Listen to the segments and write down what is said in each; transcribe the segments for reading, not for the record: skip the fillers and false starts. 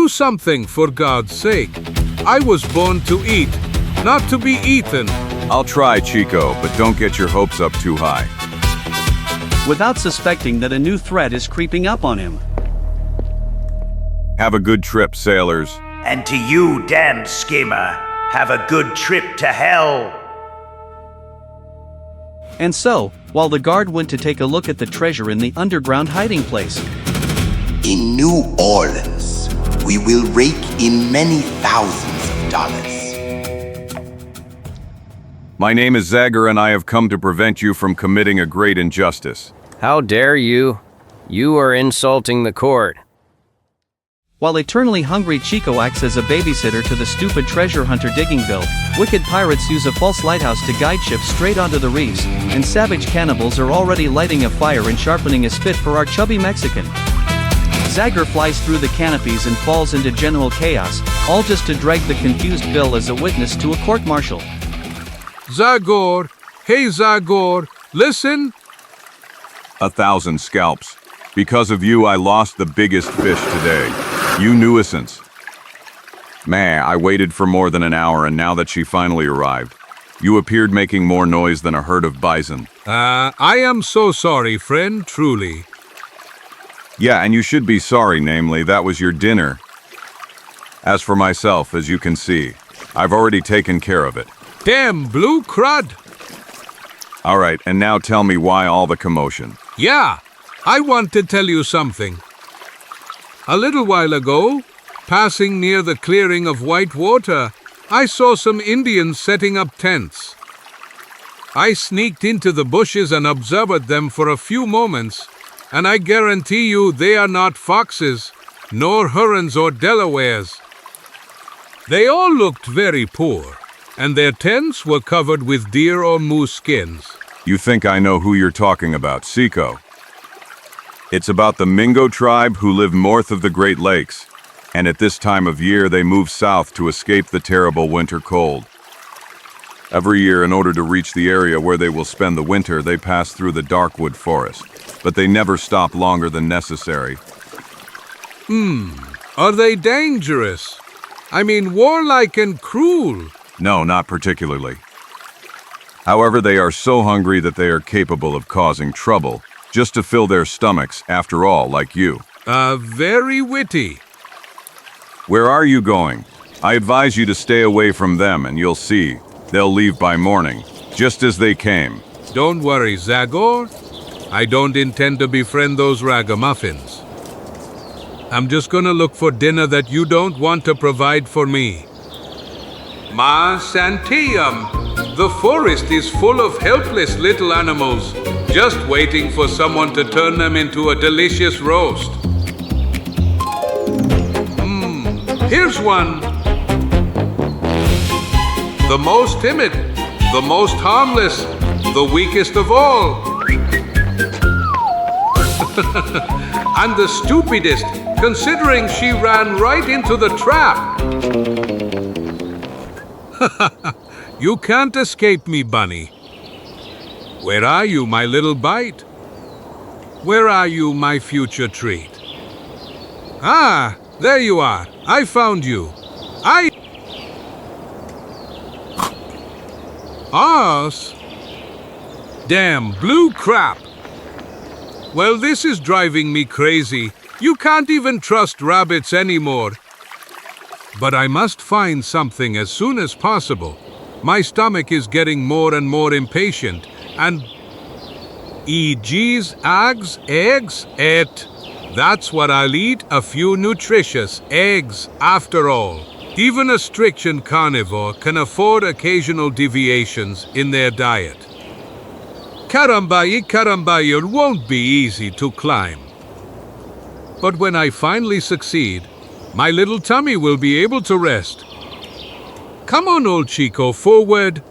Do something for God's sake. I was born to eat, not to be eaten. I'll try, Chico, but don't get your hopes up too high. Without suspecting that a new threat is creeping up on him. Have a good trip, sailors. And to you, damned schemer, have a good trip to hell. And so, while the guard went to take a look at the treasure in the underground hiding place. In New Orleans, we will rake in many thousands of dollars. My name is Zagor, and I have come to prevent you from committing a great injustice. How dare you? You are insulting the court. While eternally hungry Chico acts as a babysitter to the stupid treasure hunter Diggingville, wicked pirates use a false lighthouse to guide ships straight onto the reefs, and savage cannibals are already lighting a fire and sharpening a spit for our chubby Mexican. Zagor flies through the canopies and falls into general chaos, all just to drag the confused Bill as a witness to a court-martial. Zagor, hey Zagor, listen. 1,000 scalps. Because of you, I lost the biggest fish today. You nuisance. Man, I waited for more than an hour, and now that she finally arrived, you appeared making more noise than a herd of bison. I am so sorry, friend, truly. Yeah, and you should be sorry, namely, that was your dinner. As for myself, as you can see, I've already taken care of it. Damn blue crud. All right, and now tell me why all the commotion. Yeah, I want to tell you something. A little while ago, passing near the clearing of white water, I saw some Indians setting up tents. I sneaked into the bushes and observed them for a few moments, and I guarantee you they are not foxes, nor Hurons or Delawares. They all looked very poor, and their tents were covered with deer or moose skins. You think I know who you're talking about, CHICO. It's about the Mingo tribe who live north of the Great Lakes, and at this time of year they move south to escape the terrible winter cold. Every year, in order to reach the area where they will spend the winter, they pass through the darkwood forest, but they never stop longer than necessary. Are they dangerous? I mean, warlike and cruel? No, not particularly. However, they are so hungry that they are capable of causing trouble, just to fill their stomachs, after all, like you. Very witty. Where are you going? I advise you to stay away from them, and you'll see, they'll leave by morning, just as they came. Don't worry, Zagor. I don't intend to befriend those ragamuffins. I'm just gonna look for dinner that you don't want to provide for me. Ma Santiam, the forest is full of helpless little animals, just waiting for someone to turn them into a delicious roast. Here's one. The most timid, the most harmless, the weakest of all. And the stupidest, considering she ran right into the trap. You can't escape me, Bunny. Where are you, my little bite? Where are you, my future treat? Ah, there you are. I found you. Us? Damn blue crap. Well, this is driving me crazy. You can't even trust rabbits anymore. But I must find something as soon as possible. My stomach is getting more and more impatient, and geez, eggs, that's what I'll eat, a few nutritious eggs, after all. Even a strict carnivore can afford occasional deviations in their diet. Caramba, it won't be easy to climb. But when I finally succeed, my little tummy will be able to rest. Come on, old Chico, forward.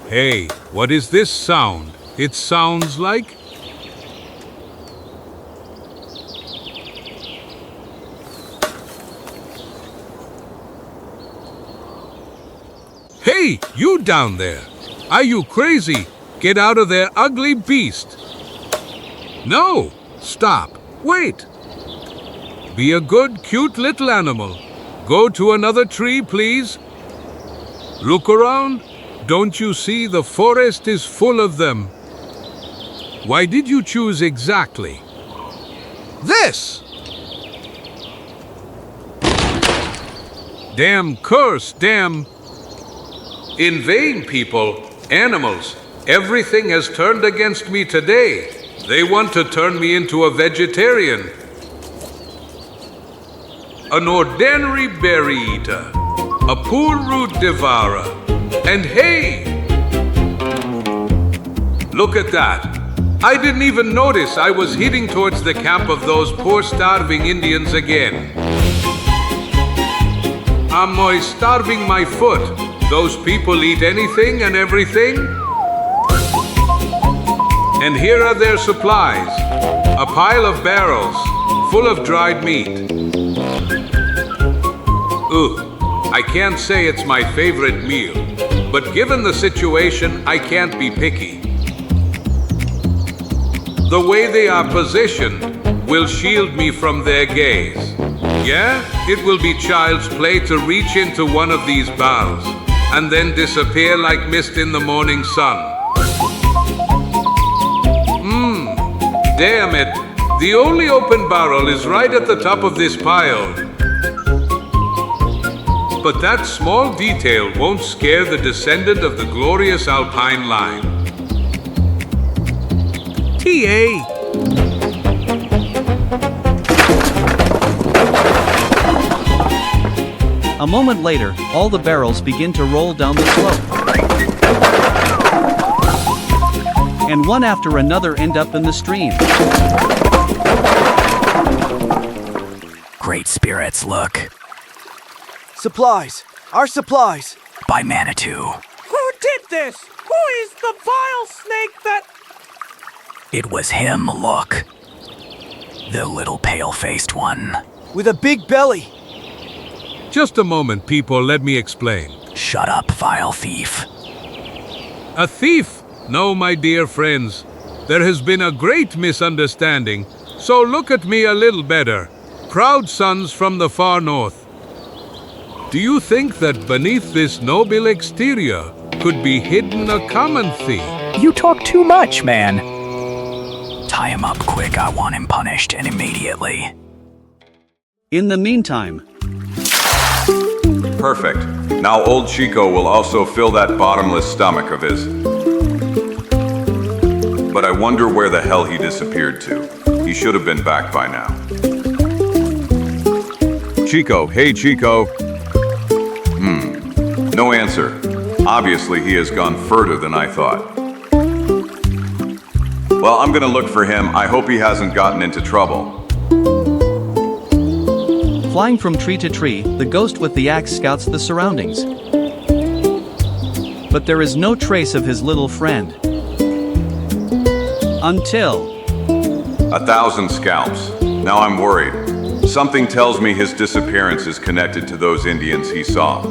Hey, what is this sound? It sounds like... Hey, you down there! Are you crazy? Get out of there, ugly beast! No! Stop! Wait! Be a good, cute little animal. Go to another tree, please. Look around. Don't you see the forest is full of them? Why did you choose exactly this? Damn curse, damn. In vain, people, animals, everything has turned against me today. They want to turn me into a vegetarian. An ordinary berry eater. A poor root devourer. And hey! Look at that. I didn't even notice I was heading towards the camp of those poor starving Indians again. I'm starving my foot. Those people eat anything and everything. And here are their supplies. A pile of barrels full of dried meat. Ugh. I can't say it's my favorite meal, but given the situation, I can't be picky. The way they are positioned will shield me from their gaze. Yeah, it will be child's play to reach into one of these barrels and then disappear like mist in the morning sun. Damn it. The only open barrel is right at the top of this pile. But that small detail won't scare the descendant of the glorious alpine line. TA! A moment later, all the barrels begin to roll down the slope. And one after another end up in the stream. Great spirits, look. Supplies! Our supplies! By Manitou. Who did this? Who is the vile snake that... It was him, look. The little pale-faced one. With a big belly! Just a moment, people, let me explain. Shut up, vile thief. A thief? No, my dear friends. There has been a great misunderstanding, so look at me a little better. Proud sons from the far north. Do you think that beneath this noble exterior could be hidden a common thief? You talk too much, man. Tie him up quick, I want him punished, and immediately. In the meantime... Perfect. Now old Chico will also fill that bottomless stomach of his. But I wonder where the hell he disappeared to. He should have been back by now. Chico, hey Chico. No answer. Obviously, he has gone further than I thought. Well, I'm gonna look for him. I hope he hasn't gotten into trouble. Flying from tree to tree, the ghost with the axe scouts the surroundings. But there is no trace of his little friend. Until... 1,000 scalps. Now I'm worried. Something tells me his disappearance is connected to those Indians he saw.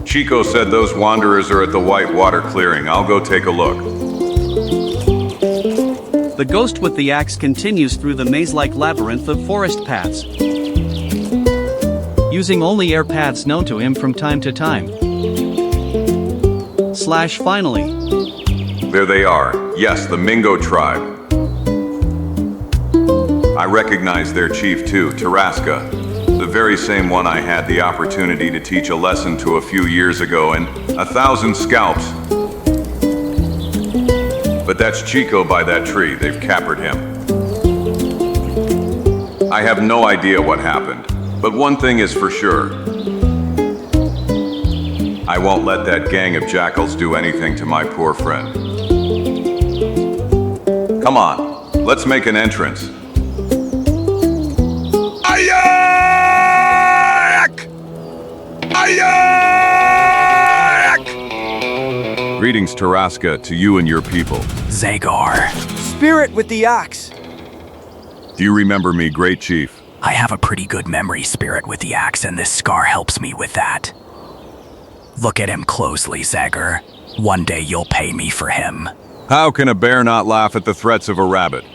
Chico said those wanderers are at the White Water clearing. I'll go take a look. The ghost with the axe continues through the maze-like labyrinth of forest paths, using only air paths known to him from time to time. Finally. There they are. Yes, the Mingo tribe. I recognize their chief too, Tarasca. The very same one I had the opportunity to teach a lesson to a few years ago, and 1,000 scalps. But that's Chico by that tree. They've captured him. I have no idea what happened, but one thing is for sure. I won't let that gang of jackals do anything to my poor friend. Come on, let's make an entrance. Ayak! Ayak! Greetings, Tarasca, to you and your people. Zagor. Spirit with the axe! Do you remember me, great chief? I have a pretty good memory, Spirit with the axe, and this scar helps me with that. Look at him closely, Zagor. One day you'll pay me for him. How can a bear not laugh at the threats of a rabbit?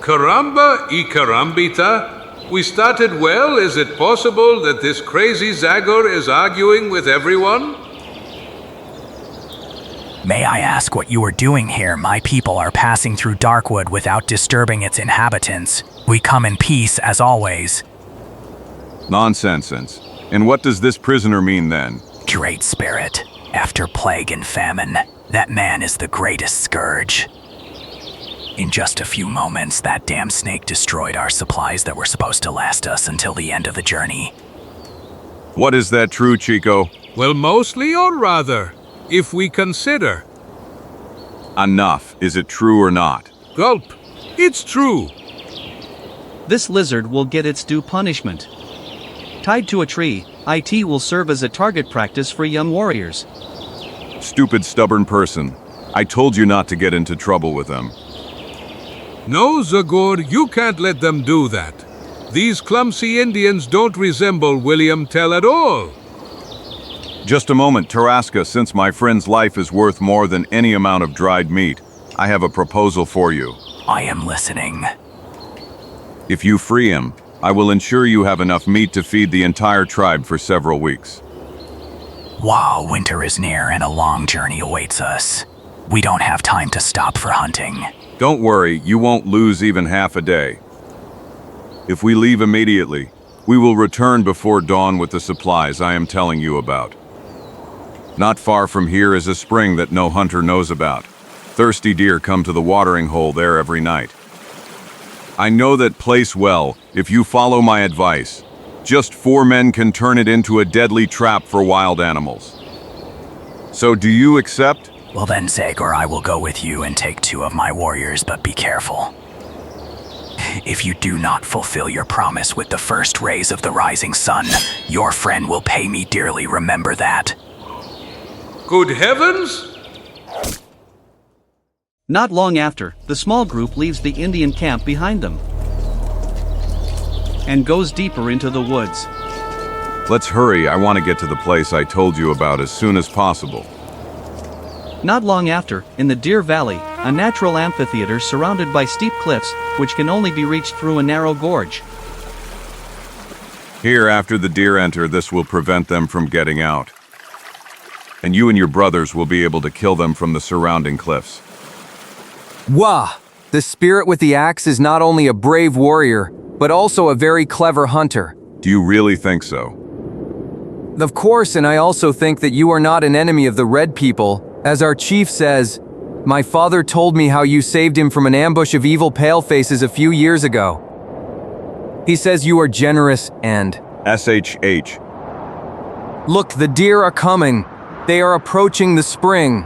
Caramba y carambita. We started well. Is it possible that this crazy Zagor is arguing with everyone? May I ask what you are doing here? My people are passing through Darkwood without disturbing its inhabitants. We come in peace, as always. Nonsense. And what does this prisoner mean then? Great Spirit, after plague and famine, that man is the greatest scourge. In just a few moments, that damn snake destroyed our supplies that were supposed to last us until the end of the journey. What is that true, Chico? Well, mostly, or rather, if we consider. Enough. Is it true or not? Gulp. It's true. This lizard will get its due punishment. Tied to a tree, IT will serve as a target practice for young warriors. Stupid, stubborn person. I told you not to get into trouble with them. No, Zagor, you can't let them do that. These clumsy Indians don't resemble William Tell at all. Just a moment, Tarasca. Since my friend's life is worth more than any amount of dried meat, I have a proposal for you. I am listening. If you free him, I will ensure you have enough meat to feed the entire tribe for several weeks. Wow, winter is near and a long journey awaits us. We don't have time to stop for hunting. Don't worry, you won't lose even half a day. If we leave immediately, we will return before dawn with the supplies I am telling you about. Not far from here is a spring that no hunter knows about. Thirsty deer come to the watering hole there every night. I know that place well if you follow my advice. Just 4 men can turn it into a deadly trap for wild animals. So do you accept? Well then, Zagor, I will go with you and take 2 of my warriors, but be careful. If you do not fulfill your promise with the first rays of the rising sun, your friend will pay me dearly, remember that. Good heavens! Not long after, the small group leaves the Indian camp behind them and goes deeper into the woods. Let's hurry, I want to get to the place I told you about as soon as possible. Not long after, in the Deer Valley, a natural amphitheater surrounded by steep cliffs, which can only be reached through a narrow gorge. Here, after the deer enter, this will prevent them from getting out. And you and your brothers will be able to kill them from the surrounding cliffs. Wah! The spirit with the axe is not only a brave warrior, but also a very clever hunter. Do you really think so? Of course, and I also think that you are not an enemy of the Red people. As our chief says, my father told me how you saved him from an ambush of evil palefaces a few years ago. He says you are generous and... SHH. Look, the deer are coming. They are approaching the spring.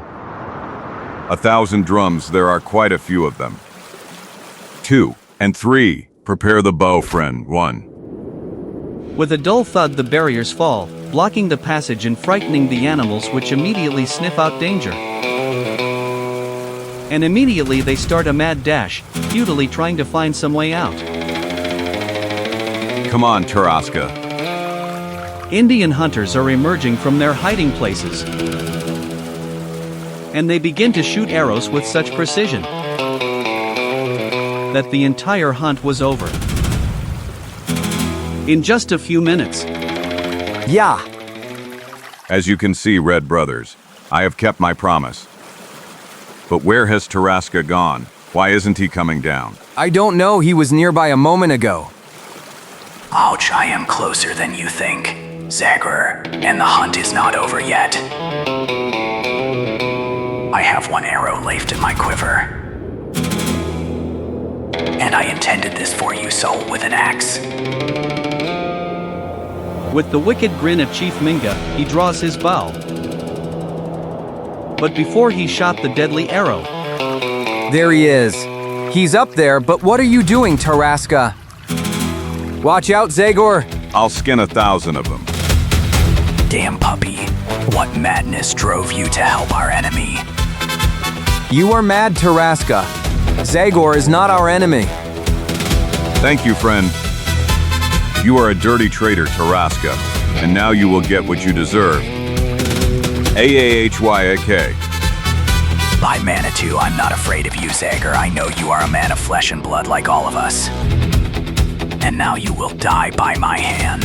1,000 drums, there are quite a few of them. 2 and 3, prepare the bow, friend. 1. With a dull thud, the barriers fall, blocking the passage and frightening the animals, which immediately sniff out danger. And immediately they start a mad dash, futilely trying to find some way out. Come on, Tarasca. Indian hunters are emerging from their hiding places, and they begin to shoot arrows with such precision that the entire hunt was over in just a few minutes. Yeah. As you can see, Red Brothers, I have kept my promise. But where has Tarasca gone? Why isn't he coming down? I don't know, he was nearby a moment ago. Ouch, I am closer than you think, Zagor, and the hunt is not over yet. I have 1 arrow left in my quiver. And I intended this for you, soul with an axe. With the wicked grin of Chief Minga, he draws his bow. But before he shot the deadly arrow... There he is. He's up there, but what are you doing, Tarasca? Watch out, Zagor. I'll skin 1,000 of them. Damn puppy, what madness drove you to help our enemy? You are mad, Tarasca. Zagor is not our enemy. Thank you, friend. You are a dirty traitor, Tarasca, and now you will get what you deserve. AAHYAK. By Manitou, I'm not afraid of you, Zagor. I know you are a man of flesh and blood like all of us. And now you will die by my hand.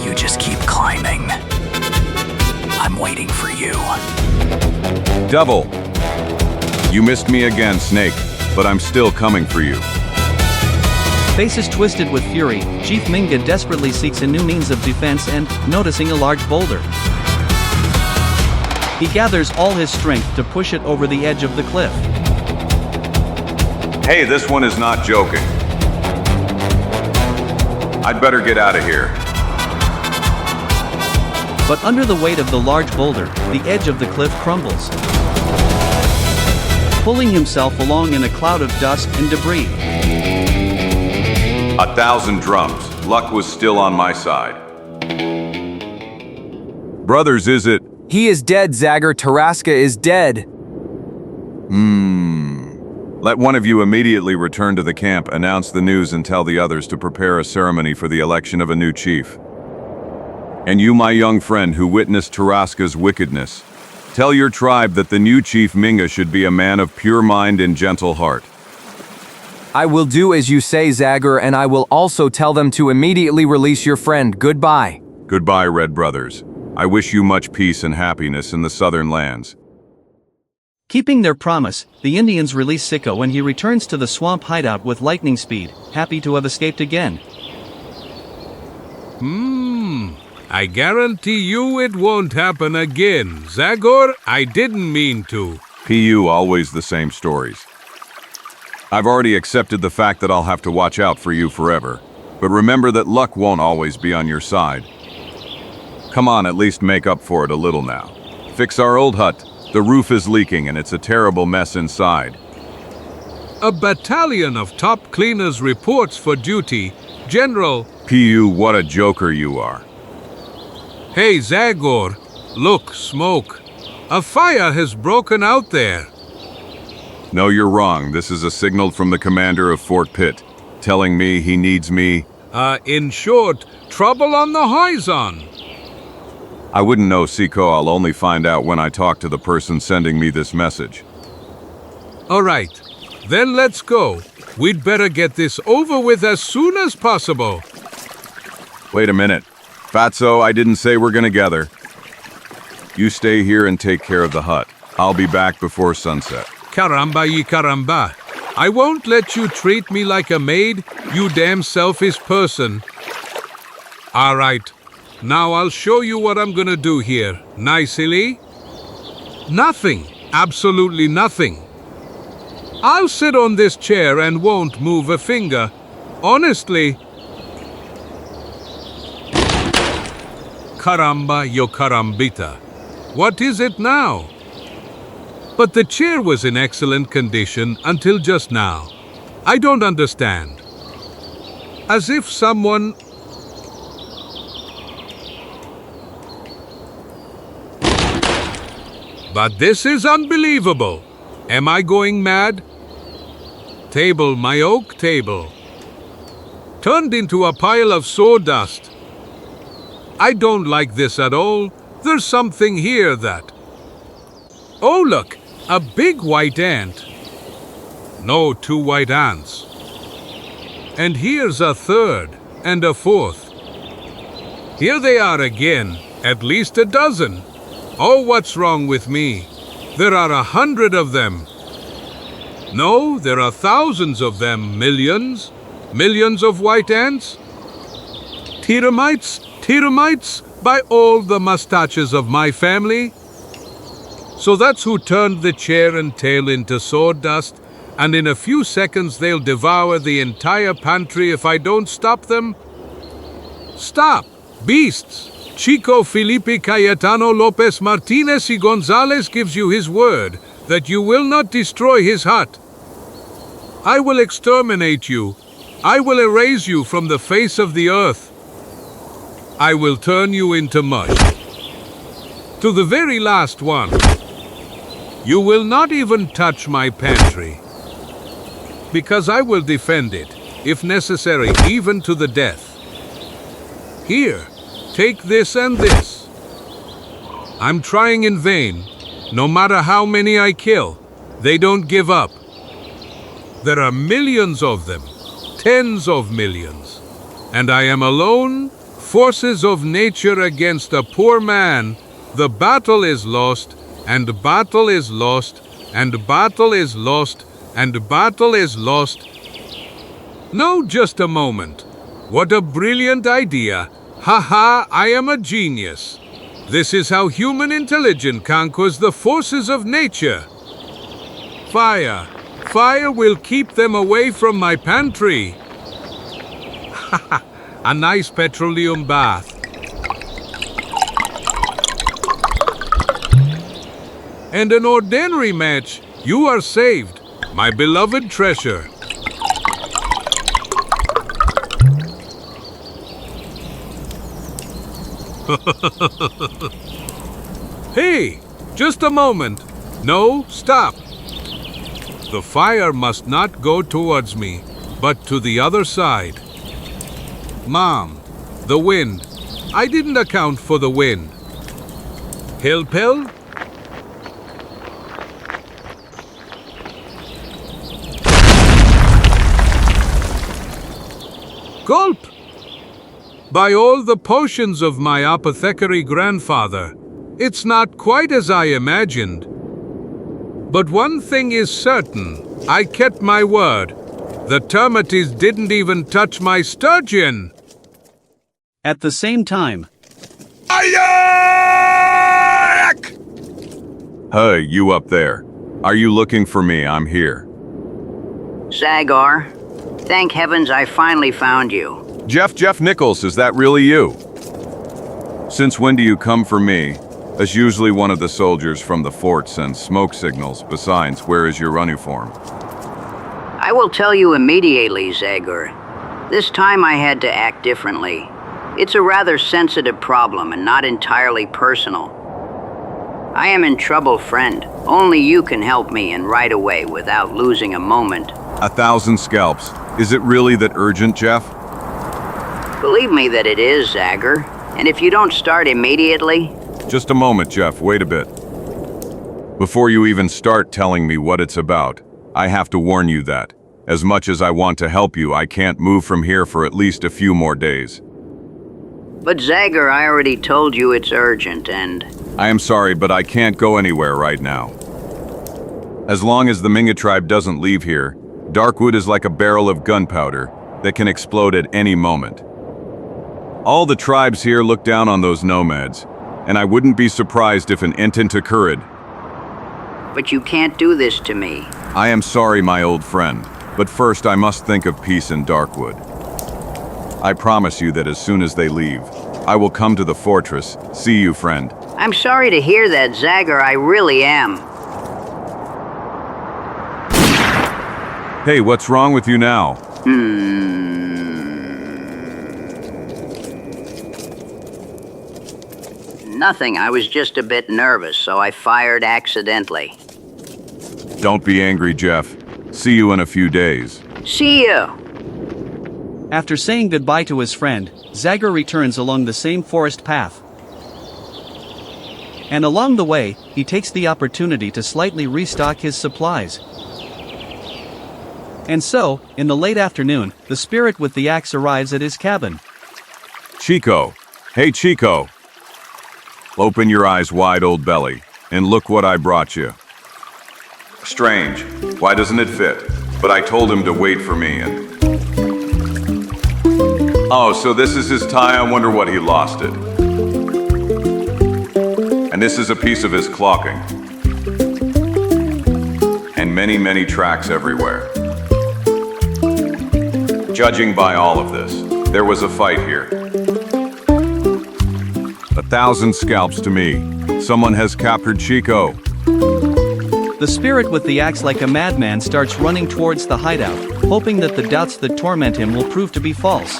You just keep climbing. I'm waiting for you. Devil! You missed me again, Snake, but I'm still coming for you. Faces twisted with fury, Chief Minga desperately seeks a new means of defense and, noticing a large boulder, he gathers all his strength to push it over the edge of the cliff. Hey, this one is not joking. I'd better get out of here. But under the weight of the large boulder, the edge of the cliff crumbles, pulling himself along in a cloud of dust and debris. 1,000 drums. Luck was still on my side. Brothers, is it? He is dead, Zagor. Tarasca is dead. Let one of you immediately return to the camp, announce the news, and tell the others to prepare a ceremony for the election of a new chief. And you, my young friend who witnessed Tarasca's wickedness, tell your tribe that the new chief Minga should be a man of pure mind and gentle heart. I will do as you say, Zagor, and I will also tell them to immediately release your friend. Goodbye. Goodbye, Red Brothers. I wish you much peace and happiness in the southern lands. Keeping their promise, the Indians release CHICO and he returns to the swamp hideout with lightning speed, happy to have escaped again. I guarantee you it won't happen again. Zagor, I didn't mean to. PU, always the same stories. I've already accepted the fact that I'll have to watch out for you forever. But remember that luck won't always be on your side. Come on, at least make up for it a little now. Fix our old hut. The roof is leaking and it's a terrible mess inside. A battalion of top cleaners reports for duty. General. PU, what a joker you are. Hey, Zagor. Look, smoke. A fire has broken out there. No, you're wrong. This is a signal from the commander of Fort Pitt, telling me he needs me. In short, trouble on the horizon. I wouldn't know, CHICO. I'll only find out when I talk to the person sending me this message. All right, then let's go. We'd better get this over with as soon as possible. Wait a minute. Fatso, I didn't say we're gonna gather. You stay here and take care of the hut. I'll be back before sunset. Caramba y caramba. I won't let you treat me like a maid, you damn selfish person. All right. Now I'll show you what I'm gonna do here. Nicely? Nothing. Absolutely nothing. I'll sit on this chair and won't move a finger. Honestly. Caramba yo carambita. What is it now? But the chair was in excellent condition until just now. I don't understand. As if someone... But this is unbelievable. Am I going mad? Table, my oak table, turned into a pile of sawdust. I don't like this at all. There's something here that... Oh, look, a big white ant. No, 2 white ants. And here's a third and a fourth. Here they are again, at least a dozen. Oh, what's wrong with me? There are 100 of them. No, there are thousands of them, millions. Millions of white ants. Termites, by all the mustaches of my family. So that's who turned the chair and tail into sawdust, and in a few seconds they'll devour the entire pantry if I don't stop them. Stop, beasts! Chico Felipe Cayetano Lopez Martinez y Gonzalez gives you his word that you will not destroy his hut. I will exterminate you. I will erase you from the face of the earth. I will turn you into mush. To the very last one. You will not even touch my pantry. Because I will defend it, if necessary, even to the death. Here. Take this and this. I'm trying in vain. No matter how many I kill, they don't give up. There are millions of them, tens of millions. And I am alone, forces of nature against a poor man. The battle is lost, and battle is lost, and battle is lost, and battle is lost. No, just a moment. What a brilliant idea. Haha, I am a genius. This is how human intelligence conquers the forces of nature. Fire. Fire will keep them away from my pantry. A nice petroleum bath. And an ordinary match. You are saved, my beloved treasure. Hey, just a moment. No, stop. The fire must not go towards me, but to the other side. Mom, the wind. I didn't account for the wind. Hill pill? Gulp! By all the potions of my apothecary grandfather, it's not quite as I imagined. But one thing is certain, I kept my word. The termites didn't even touch my sturgeon. At the same time, Hey, you up there. Are you looking for me? I'm here. Zagor, thank heavens I finally found you. Jeff Nichols, is that really you? Since when do you come for me? As usually one of the soldiers from the fort sends smoke signals. Besides, where is your uniform? I will tell you immediately, Zagor. This time I had to act differently. It's a rather sensitive problem and not entirely personal. I am in trouble, friend. Only you can help me, and right away without losing a moment. 1,000 scalps. Is it really that urgent, Jeff? Believe me that it is, Zagor. And if you don't start immediately... Just a moment, Jeff. Wait a bit. Before you even start telling me what it's about, I have to warn you that, as much as I want to help you, I can't move from here for at least a few more days. But Zagor, I already told you it's urgent, and... I am sorry, but I can't go anywhere right now. As long as the Minga tribe doesn't leave here, Darkwood is like a barrel of gunpowder that can explode at any moment. All the tribes here look down on those nomads, and I wouldn't be surprised if an incident occurred. But you can't do this to me. I am sorry, my old friend, but first I must think of peace in Darkwood. I promise you that as soon as they leave, I will come to the fortress. See you, friend. I'm sorry to hear that, Zagor, I really am. Hey, what's wrong with you now? Nothing, I was just a bit nervous, so I fired accidentally. Don't be angry, Jeff. See you in a few days. See you! after saying goodbye to his friend, Zagor returns along the same forest path. And along the way, he takes the opportunity to slightly restock his supplies. And so, in the late afternoon, the spirit with the axe arrives at his cabin. Chico! Hey, Chico! Open your eyes wide, old belly, and look what I brought you. Strange. Why doesn't it fit? But I told him to wait for me and... Oh, so this is his tie. I wonder what he lost it. And this is a piece of his clocking. And many, many tracks everywhere. Judging by all of this, there was a fight here. 1,000 scalps to me. Someone has captured Chico. The spirit with the axe like a madman starts running towards the hideout, hoping that the doubts that torment him will prove to be false.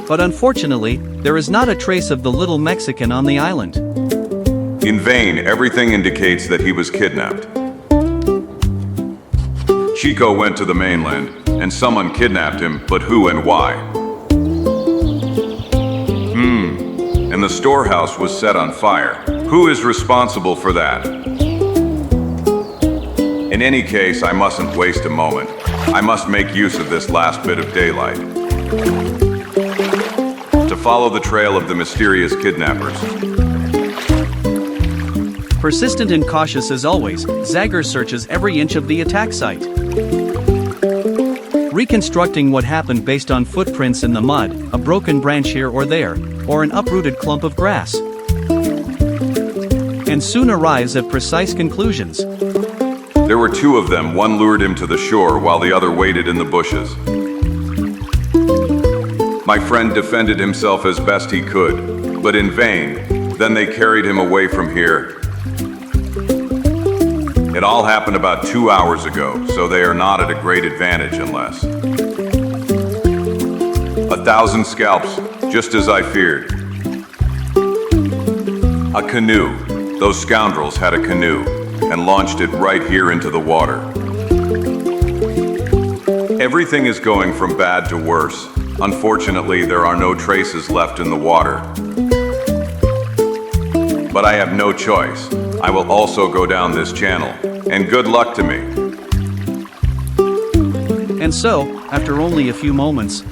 But unfortunately, there is not a trace of the little Mexican on the island. In vain, everything indicates that he was kidnapped. Chico went to the mainland, and someone kidnapped him, but who and why? And the storehouse was set on fire. Who is responsible for that? In any case, I mustn't waste a moment. I must make use of this last bit of daylight to follow the trail of the mysterious kidnappers. Persistent and cautious as always, Zagor searches every inch of the attack site. Reconstructing what happened based on footprints in the mud, a broken branch here or there, or an uprooted clump of grass. And soon arrives at precise conclusions. There were two of them. One lured him to the shore while the other waited in the bushes. My friend defended himself as best he could, but in vain. Then they carried him away from here. It all happened about 2 hours ago, so they are not at a great advantage unless... 1,000 scalps, just as I feared. A canoe. Those scoundrels had a canoe and launched it right here into the water. Everything is going from bad to worse. Unfortunately, there are no traces left in the water. But I have no choice. I will also go down this channel, and good luck to me. And so, after only a few moments,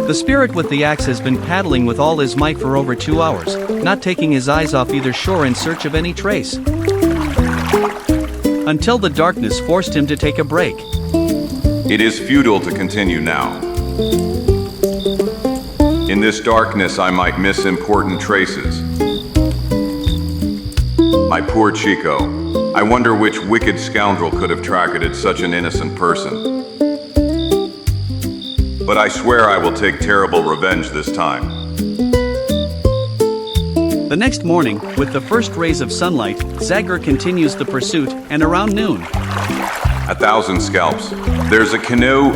the spirit with the axe has been paddling with all his might for over 2 hours, not taking his eyes off either shore in search of any trace. Until the darkness forced him to take a break. It is futile to continue now. In this darkness, I might miss important traces. My poor Chico. I wonder which wicked scoundrel could have targeted such an innocent person. But I swear I will take terrible revenge this time. The next morning, with the first rays of sunlight, Zagor continues the pursuit, and around noon... 1,000 scalps. There's a canoe.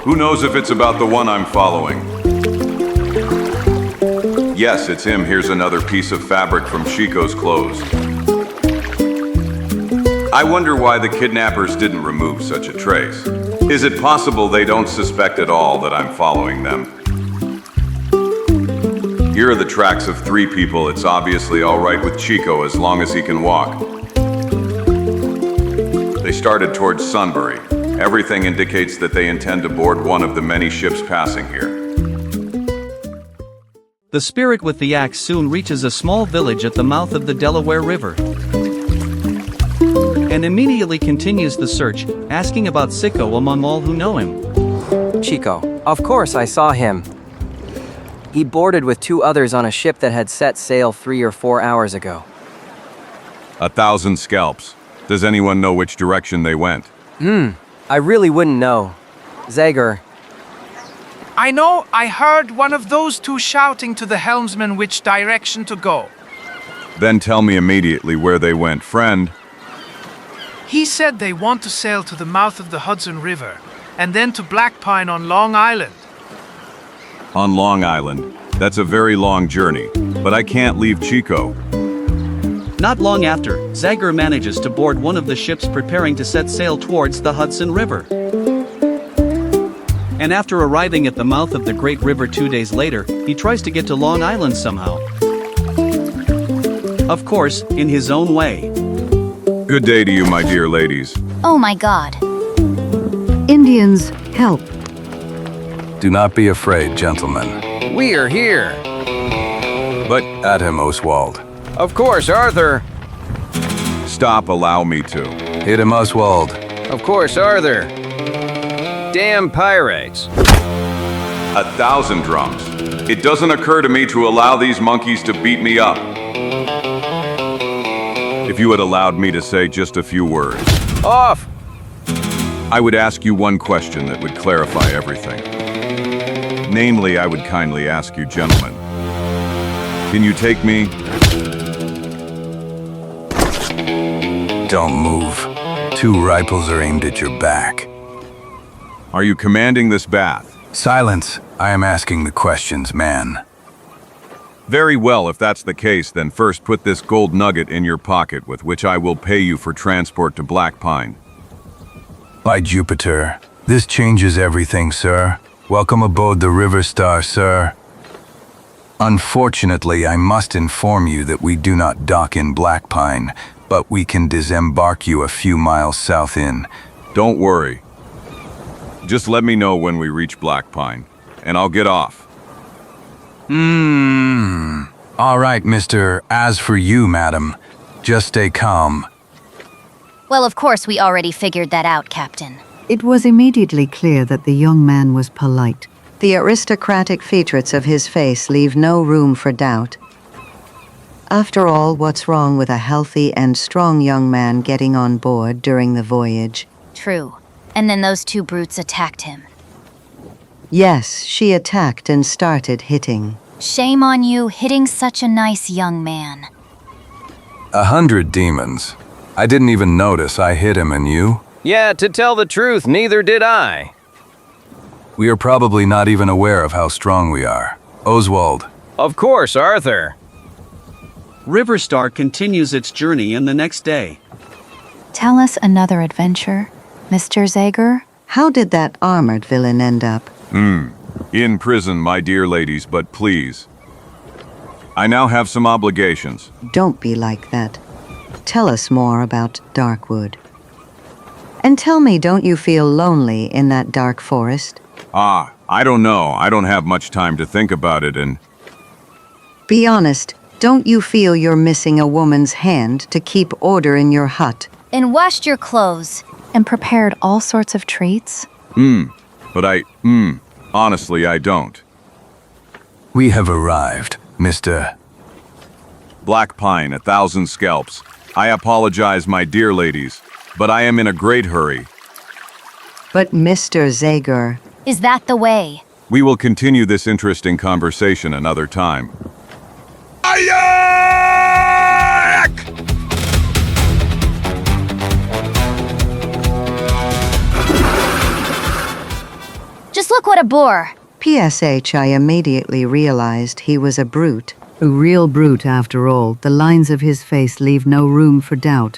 Who knows if it's about the one I'm following? Yes, it's him. Here's another piece of fabric from Chico's clothes. I wonder why the kidnappers didn't remove such a trace. Is it possible they don't suspect at all that I'm following them? Here are the tracks of 3 people. It's obviously all right with Chico as long as he can walk. They started towards Sunbury. Everything indicates that they intend to board one of the many ships passing here. The spirit with the axe soon reaches a small village at the mouth of the Delaware River. And immediately continues the search, asking about CHICO among all who know him. CHICO. Of course I saw him. He boarded with 2 others on a ship that had set sail 3 or 4 hours ago. 1,000 scalps. Does anyone know which direction they went? I really wouldn't know. Zagor. I know. I heard one of those 2 shouting to the helmsman which direction to go. Then tell me immediately where they went, friend. He said they want to sail to the mouth of the Hudson River, and then to Black Pine on Long Island. On Long Island? That's a very long journey, but I can't leave Chico. Not long after, Zagor manages to board one of the ships preparing to set sail towards the Hudson River. And after arriving at the mouth of the Great River 2 days later, he tries to get to Long Island somehow. Of course, in his own way. Good day to you, my dear ladies. Oh my God. Indians, help. Do not be afraid, gentlemen. We are here. But at him, Oswald. Of course, Arthur. Stop, allow me to. Hit him, Oswald. Of course, Arthur. Damn pirates. 1,000 drums. It doesn't occur to me to allow these monkeys to beat me up. If you had allowed me to say just a few words. Off! I would ask you one question that would clarify everything. Namely, I would kindly ask you, gentlemen. Can you take me? Don't move. 2 rifles are aimed at your back. Are you commanding this bath? Silence. I am asking the questions, man. Very well, if that's the case, then first put this gold nugget in your pocket with which I will pay you for transport to Black Pine. By Jupiter, this changes everything, sir. Welcome aboard the River Star, sir. Unfortunately, I must inform you that we do not dock in Black Pine, but we can disembark you a few miles south in. Don't worry. Just let me know when we reach Black Pine, and I'll get off. All right, mister. As for you, madam, just stay calm. Well, of course, we already figured that out, Captain. It was immediately clear that the young man was polite. The aristocratic features of his face leave no room for doubt. After all, what's wrong with a healthy and strong young man getting on board during the voyage? True. And then those two brutes attacked him. Yes, she attacked and started hitting. Shame on you, hitting such a nice young man. 100 demons. I didn't even notice I hit him, and you? Yeah, to tell the truth, neither did I. We are probably not even aware of how strong we are. Oswald. Of course, Arthur. River Star continues its journey in the next day. Tell us another adventure, Mr. Zagor. How did that armored villain end up? In prison, my dear ladies, but please. I now have some obligations. Don't be like that. Tell us more about Darkwood. And tell me, don't you feel lonely in that dark forest? I don't know. I don't have much time to think about it, and... Be honest, don't you feel you're missing a woman's hand to keep order in your hut? And washed your clothes. And prepared all sorts of treats? But honestly, I don't. We have arrived, Mr. Black Pine, 1,000 scalps. I apologize, my dear ladies, but I am in a great hurry. But Mr. Zagor... Is that the way? We will continue this interesting conversation another time. Just look what a bore. PSH, I immediately realized he was a brute. A real brute, after all. The lines of his face leave no room for doubt.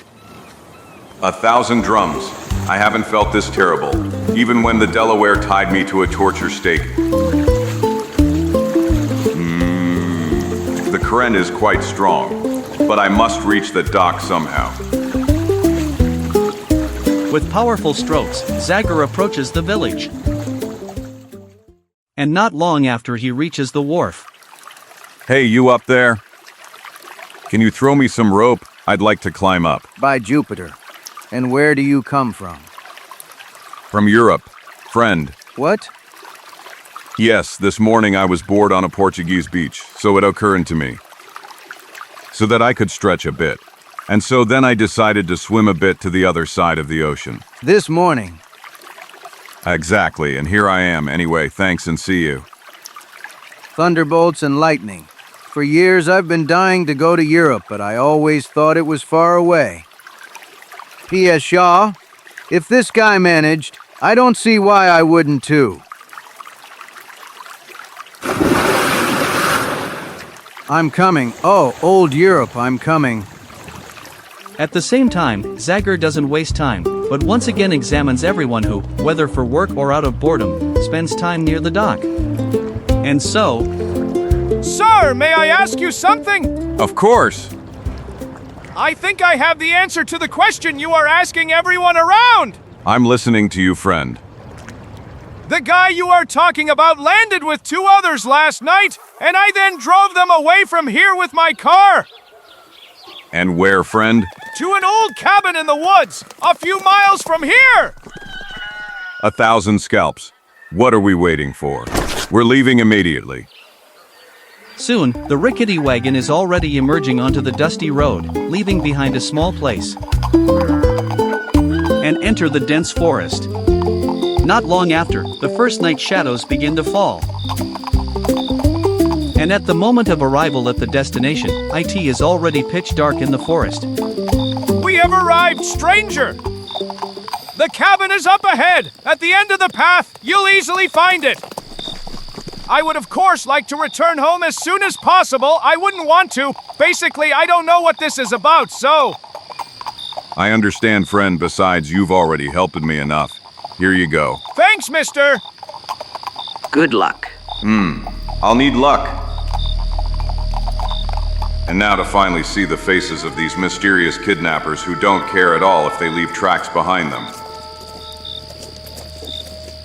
1,000 drums. I haven't felt this terrible, even when the Delaware tied me to a torture stake. The current is quite strong, but I must reach the dock somehow. With powerful strokes, Zagor approaches the village. And not long after he reaches the wharf. Hey, you up there? Can you throw me some rope? I'd like to climb up. By Jupiter. And where do you come from? From Europe, friend. What? Yes, this morning I was bored on a Portuguese beach, so it occurred to me. So that I could stretch a bit. And so then I decided to swim a bit to the other side of the ocean. This morning? Exactly, and here I am anyway, thanks and see you. Thunderbolts and lightning. For years I've been dying to go to Europe, but I always thought it was far away. P.S. Shaw, if this guy managed, I don't see why I wouldn't too. I'm coming. Oh, old Europe, I'm coming. At the same time, Zagor doesn't waste time, but once again examines everyone who, whether for work or out of boredom, spends time near the dock. And so... Sir, may I ask you something? Of course. I think I have the answer to the question you are asking everyone around. I'm listening to you, friend. The guy you are talking about landed with 2 others last night, and I then drove them away from here with my car. And where, friend? To an old cabin in the woods, a few miles from here. 1,000 scalps. What are we waiting for? We're leaving immediately. Soon, the rickety wagon is already emerging onto the dusty road, leaving behind a small place. And enter the dense forest. Not long after, the first night shadows begin to fall. And at the moment of arrival at the destination, it is already pitch dark in the forest. We have arrived, stranger! The cabin is up ahead, at the end of the path. You'll easily find it. I would of course like to return home as soon as possible. I wouldn't want to. Basically, I don't know what this is about, so... I understand, friend. Besides, you've already helped me enough. Here you go. Thanks, mister! Good luck. I'll need luck. And now to finally see the faces of these mysterious kidnappers who don't care at all if they leave tracks behind them.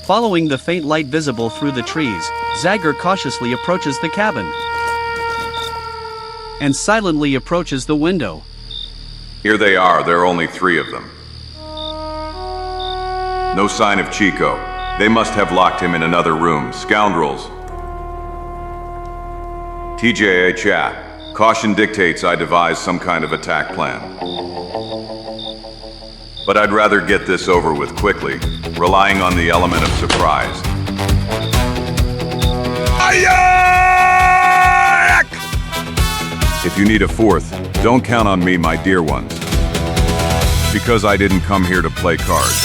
Following the faint light visible through the trees, Zagor cautiously approaches the cabin and silently approaches the window. Here they are, there are only 3 of them. No sign of Chico. They must have locked him in another room. Scoundrels. TJA chat. Caution dictates I devise some kind of attack plan. But I'd rather get this over with quickly, relying on the element of surprise. If you need a 4th, don't count on me, my dear ones. Because I didn't come here to play cards.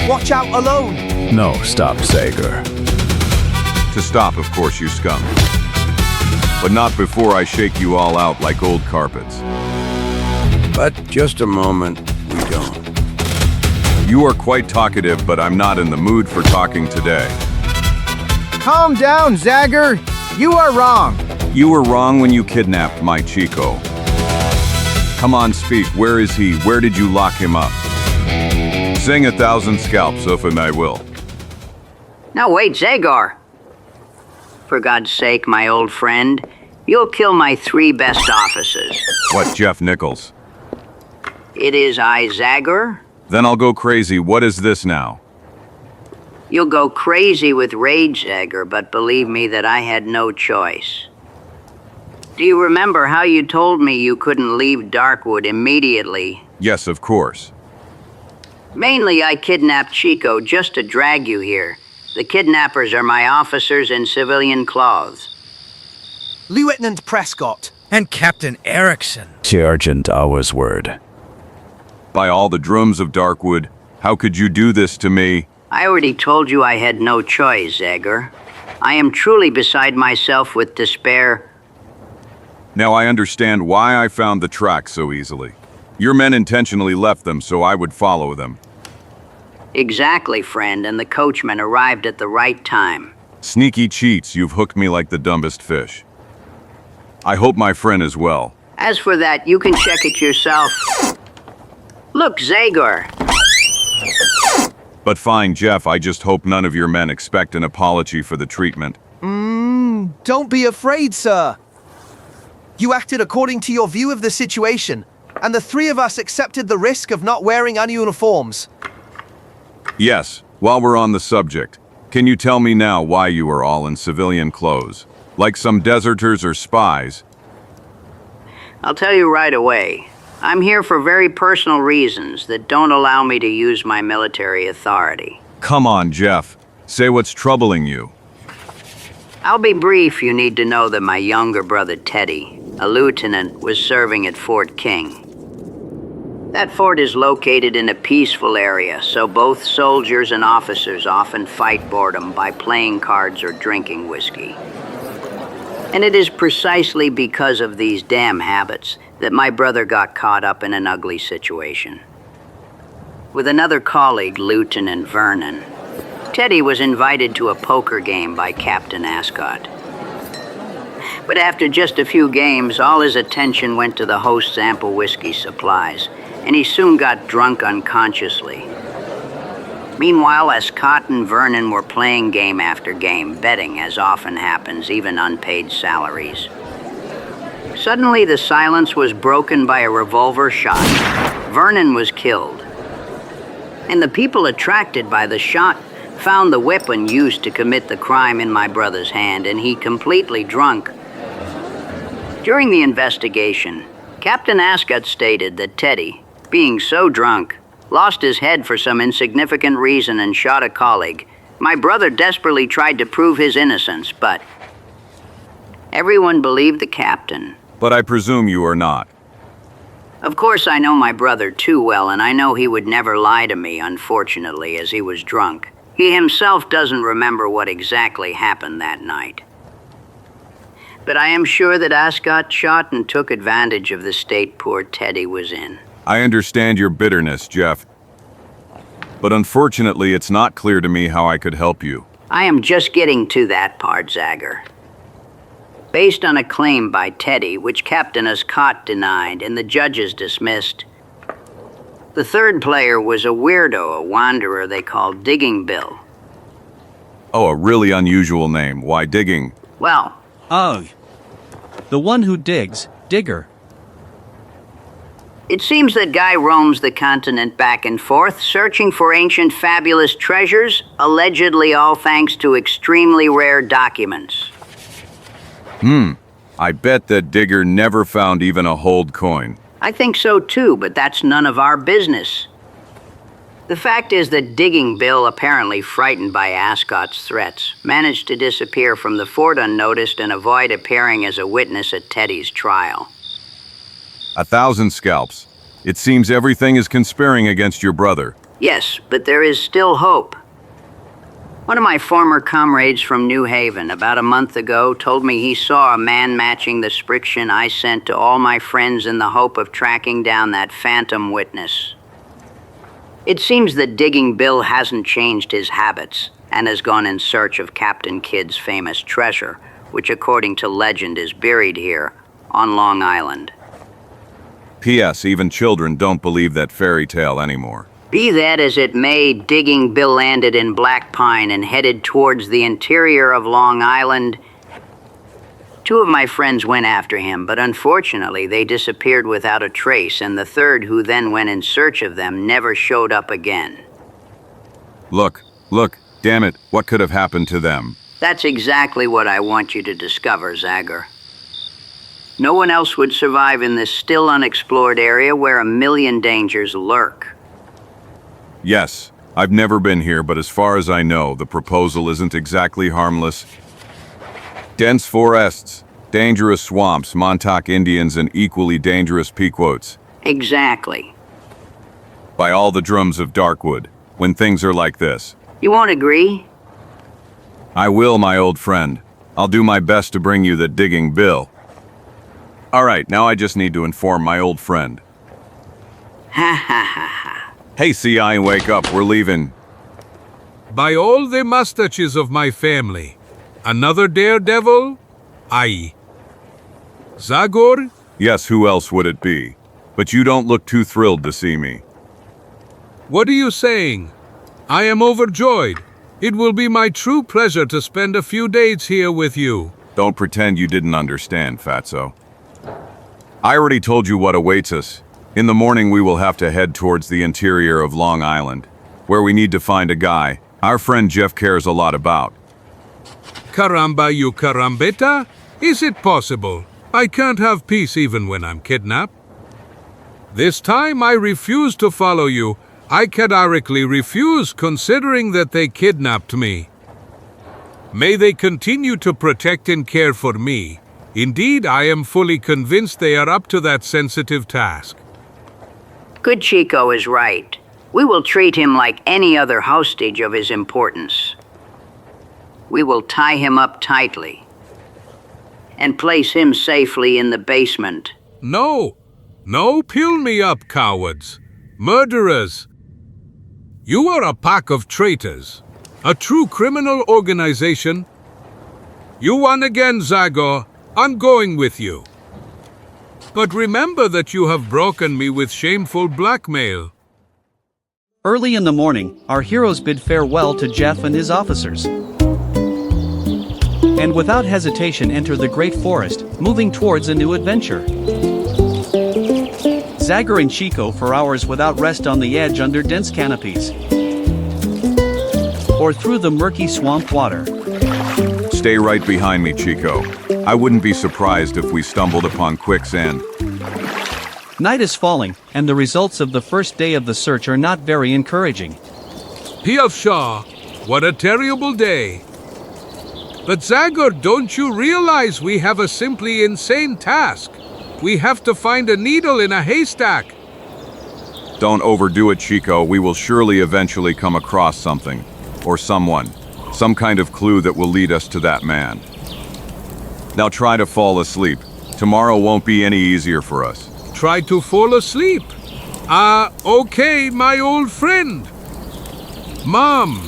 Watch out alone! No, stop, Zagor. To stop, of course, you scum. But not before I shake you all out like old carpets. But just a moment, we don't. You are quite talkative, but I'm not in the mood for talking today. Calm down, Zagor. You are wrong. You were wrong when you kidnapped my Chico. Come on, speak. Where is he? Where did you lock him up? Sing 1,000 scalps, if I will. Now wait, Zagor. For God's sake, my old friend, you'll kill my 3 best officers. What, Jeff Nichols? It is I, Zagor. Then I'll go crazy. What is this now? You'll go crazy with rage, Zagor, but believe me that I had no choice. Do you remember how you told me you couldn't leave Darkwood immediately? Yes, of course. Mainly, I kidnapped Chico just to drag you here. The kidnappers are my officers in civilian clothes. Lieutenant Prescott. And Captain Erickson. Sergeant Hours-word. By all the drums of Darkwood, how could you do this to me? I already told you I had no choice, Zagor. I am truly beside myself with despair. Now I understand why I found the tracks so easily. Your men intentionally left them so I would follow them. Exactly, friend, and the coachman arrived at the right time. Sneaky cheats, you've hooked me like the dumbest fish. I hope my friend is well. As for that, you can check it yourself. Look, Zagor. But fine, Jeff, I just hope none of your men expect an apology for the treatment. Don't be afraid, sir. You acted according to your view of the situation, and the 3 of us accepted the risk of not wearing any uniforms. Yes, while we're on the subject, can you tell me now why you are all in civilian clothes? Like some deserters or spies? I'll tell you right away. I'm here for very personal reasons that don't allow me to use my military authority. Come on, Jeff. Say what's troubling you. I'll be brief. You need to know that my younger brother Teddy, a lieutenant, was serving at Fort King. That fort is located in a peaceful area, so both soldiers and officers often fight boredom by playing cards or drinking whiskey. And it is precisely because of these damn habits that my brother got caught up in an ugly situation. With another colleague, Lieutenant Vernon, Teddy was invited to a poker game by Captain Ascot. But after just a few games, all his attention went to the host's ample whiskey supplies, and he soon got drunk unconsciously. Meanwhile, Ascot and Vernon were playing game after game, betting, as often happens, even unpaid salaries. Suddenly, the silence was broken by a revolver shot. Vernon was killed. And the people attracted by the shot found the weapon used to commit the crime in my brother's hand, and he completely drunk. During the investigation, Captain Ascot stated that Teddy, being so drunk, lost his head for some insignificant reason and shot a colleague. My brother desperately tried to prove his innocence, but everyone believed the captain. But I presume you are not. Of course, I know my brother too well, and I know he would never lie to me, unfortunately, as he was drunk. He himself doesn't remember what exactly happened that night. But I am sure that Ascot shot and took advantage of the state poor Teddy was in. I understand your bitterness, Jeff. But unfortunately, it's not clear to me how I could help you. I am just getting to that part, Zagor. Based on a claim by Teddy, which Captain Ascot denied and the judges dismissed, the third player was a weirdo, a wanderer they called Digging Bill. Oh, a really unusual name. Why digging? Well... Oh. The one who digs. Digger. It seems that Guy roams the continent back and forth, searching for ancient fabulous treasures, allegedly all thanks to extremely rare documents. I bet that Digger never found even a hold coin. I think so too, but that's none of our business. The fact is that Digging Bill, apparently frightened by Ascot's threats, managed to disappear from the fort unnoticed and avoid appearing as a witness at Teddy's trial. 1,000 scalps. It seems everything is conspiring against your brother. Yes, but there is still hope. One of my former comrades from New Haven, about a month ago, told me he saw a man matching the description I sent to all my friends in the hope of tracking down that phantom witness. It seems that Digging Bill hasn't changed his habits and has gone in search of Captain Kidd's famous treasure, which according to legend is buried here on Long Island. P.S. Even children don't believe that fairy tale anymore. Be that as it may, Digging Bill landed in Black Pine and headed towards the interior of Long Island. Two of my friends went after him, but unfortunately they disappeared without a trace, and the third, who then went in search of them, never showed up again. Look, damn it, what could have happened to them? That's exactly what I want you to discover, Zagor. No one else would survive in this still unexplored area where a million dangers lurk. Yes, I've never been here, but as far as I know, the proposal isn't exactly harmless. Dense forests, dangerous swamps, Montauk Indians, and equally dangerous Pequots. Exactly. By all the drums of Darkwood, when things are like this. You won't agree? I will, my old friend. I'll do my best to bring you the Digging Bill. All right, now I just need to inform my old friend. Ha ha ha ha. Hey, CI, wake up, we're leaving. By all the mustaches of my family, another daredevil? Aye. Zagor? Yes, who else would it be? But you don't look too thrilled to see me. What are you saying? I am overjoyed. It will be my true pleasure to spend a few days here with you. Don't pretend you didn't understand, Fatso. I already told you what awaits us. In the morning we will have to head towards the interior of Long Island, where we need to find a guy our friend Jeff cares a lot about. Caramba, you carambeta? Is it possible? I can't have peace even when I'm kidnapped. This time I refuse to follow you. I categorically refuse, considering that they kidnapped me. May they continue to protect and care for me. Indeed, I am fully convinced they are up to that sensitive task. Good Chico is right. We will treat him like any other hostage of his importance. We will tie him up tightly and place him safely in the basement. No, peel me up, cowards, murderers. You are a pack of traitors, a true criminal organization. You won again, Zagor. I'm going with you. But remember that you have broken me with shameful blackmail. Early in the morning, our heroes bid farewell to Jeff and his officers. And without hesitation enter the great forest, moving towards a new adventure. Zagor and CHICO for hours without rest on the edge under dense canopies. Or through the murky swamp water. Stay right behind me, Chico. I wouldn't be surprised if we stumbled upon quicksand. Night is falling, and the results of the first day of the search are not very encouraging. P.F. Shaw, what a terrible day. But Zagor, don't you realize we have a simply insane task? We have to find a needle in a haystack. Don't overdo it, Chico. We will surely eventually come across something. Or someone. Some kind of clue that will lead us to that man. Now try to fall asleep. Tomorrow won't be any easier for us. Try to fall asleep? Okay, my old friend. Mom.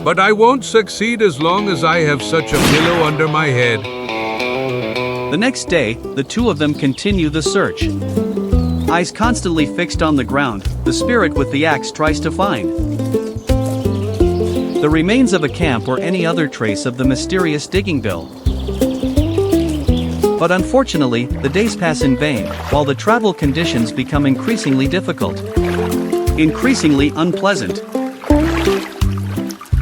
But I won't succeed as long as I have such a pillow under my head. The next day, the two of them continue the search. Eyes constantly fixed on the ground, the spirit with the axe tries to find the remains of a camp or any other trace of the mysterious digging bill. But unfortunately, the days pass in vain, while the travel conditions become increasingly difficult, increasingly unpleasant,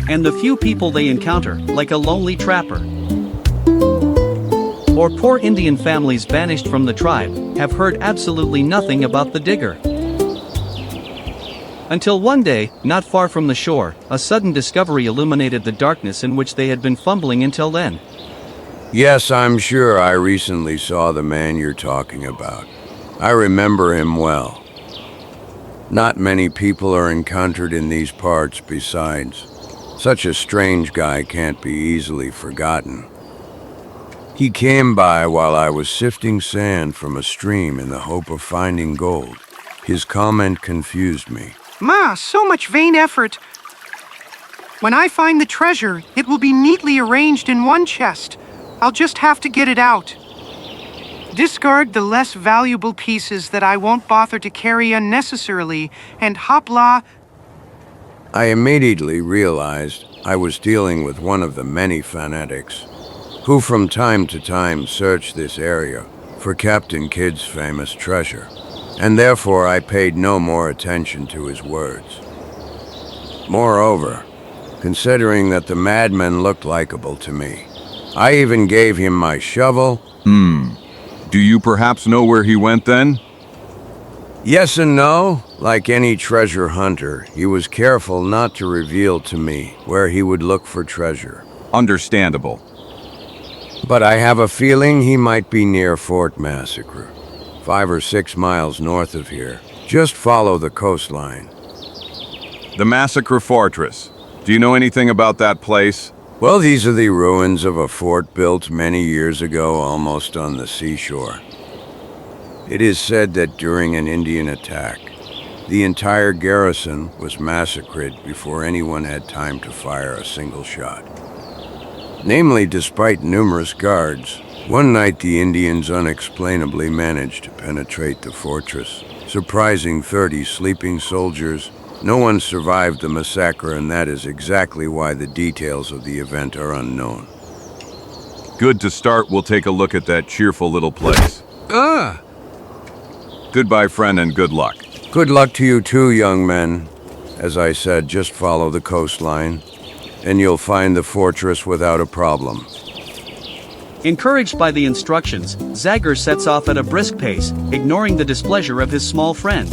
and the few people they encounter, like a lonely trapper or poor Indian families banished from the tribe, have heard absolutely nothing about the digger. Until one day, not far from the shore, a sudden discovery illuminated the darkness in which they had been fumbling until then. Yes, I'm sure I recently saw the man you're talking about. I remember him well. Not many people are encountered in these parts besides. Such a strange guy can't be easily forgotten. He came by while I was sifting sand from a stream in the hope of finding gold. His comment confused me. Ma, so much vain effort. When I find the treasure, it will be neatly arranged in one chest. I'll just have to get it out. Discard the less valuable pieces that I won't bother to carry unnecessarily, and hopla. I immediately realized I was dealing with one of the many fanatics who from time to time search this area for Captain Kidd's famous treasure, and therefore I paid no more attention to his words. Moreover, considering that the madman looked likable to me, I even gave him my shovel. Do you perhaps know where he went then? Yes and no. Like any treasure hunter, he was careful not to reveal to me where he would look for treasure. Understandable. But I have a feeling he might be near Fort Massacre, 5 or 6 miles north of here. Just follow the coastline. The Massacre Fortress. Do you know anything about that place? Well, these are the ruins of a fort built many years ago almost on the seashore. It is said that during an Indian attack, the entire garrison was massacred before anyone had time to fire a single shot. Namely, despite numerous guards, one night the Indians unexplainably managed to penetrate the fortress, surprising 30 sleeping soldiers. No one survived the massacre, and that is exactly why the details of the event are unknown. Good to start. We'll take a look at that cheerful little place. Goodbye, friend, and good luck. Good luck to you too, young men. As I said, just follow the coastline, and you'll find the fortress without a problem. Encouraged by the instructions, Zagor sets off at a brisk pace, ignoring the displeasure of his small friend.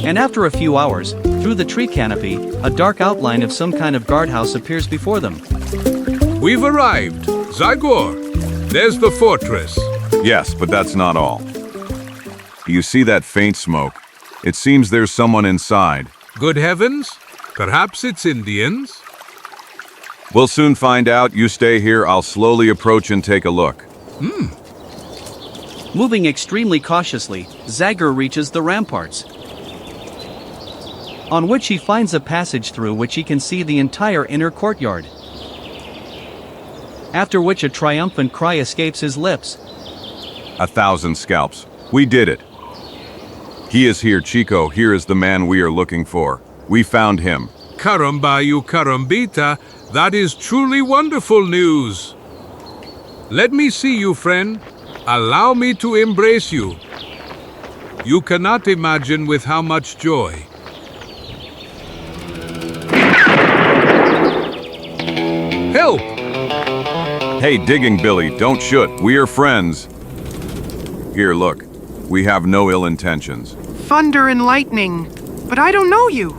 And after a few hours, through the tree canopy, a dark outline of some kind of guardhouse appears before them. We've arrived. Zagor, there's the fortress. Yes, but that's not all. You see that faint smoke? It seems there's someone inside. Good heavens, perhaps it's Indians? We'll soon find out. You stay here, I'll slowly approach and take a look. Moving extremely cautiously, Zagor reaches the ramparts, on which he finds a passage through which he can see the entire inner courtyard. After which a triumphant cry escapes his lips. 1,000 scalps. We did it. He is here, Chico. Here is the man we are looking for. We found him. Karambayu Karambita, that is truly wonderful news. Let me see you, friend. Allow me to embrace you. You cannot imagine with how much joy. Help! Hey, Digging Billy, don't shoot. We are friends. Here, look. We have no ill intentions. Thunder and lightning. But I don't know you.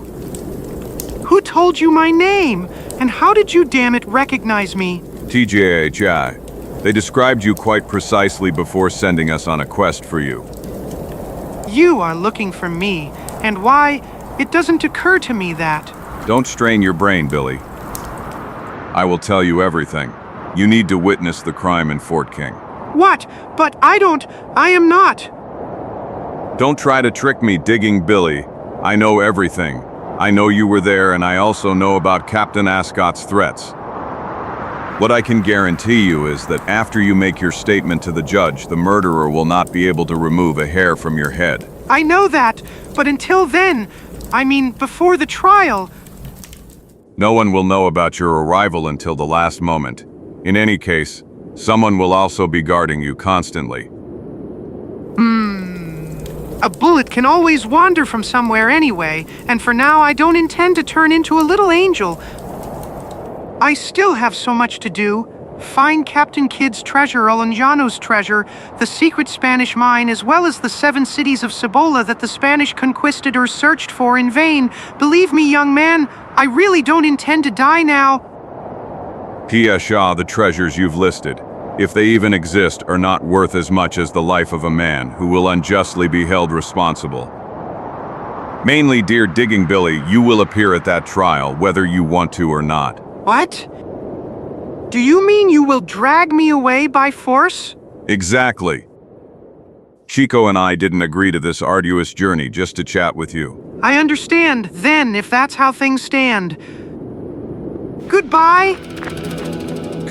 Who told you my name? And how did you, damn it, recognize me? TJHI. They described you quite precisely before sending us on a quest for you. You are looking for me. And why? It doesn't occur to me that. Don't strain your brain, Billy. I will tell you everything. You need to witness the crime in Fort King. What? But I am not. Don't try to trick me, Digging Billy. I know everything. I know you were there, and I also know about Captain Ascot's threats. What I can guarantee you is that after you make your statement to the judge, the murderer will not be able to remove a hair from your head. I know that, but until then, I mean, before the trial... No one will know about your arrival until the last moment. In any case, someone will also be guarding you constantly. A bullet can always wander from somewhere anyway, and for now I don't intend to turn into a little angel. I still have so much to do. Find Captain Kidd's treasure, Olanjano's treasure, the secret Spanish mine, as well as the 7 cities of Cibola that the Spanish conquistadors searched for in vain. Believe me, young man, I really don't intend to die now. P.S. Shaw, the treasures you've listed, if they even exist, are not worth as much as the life of a man who will unjustly be held responsible. Mainly, dear Digging Billy, you will appear at that trial, whether you want to or not. What? Do you mean you will drag me away by force? Exactly. CHICO and I didn't agree to this arduous journey just to chat with you. I understand, then, if that's how things stand. Goodbye.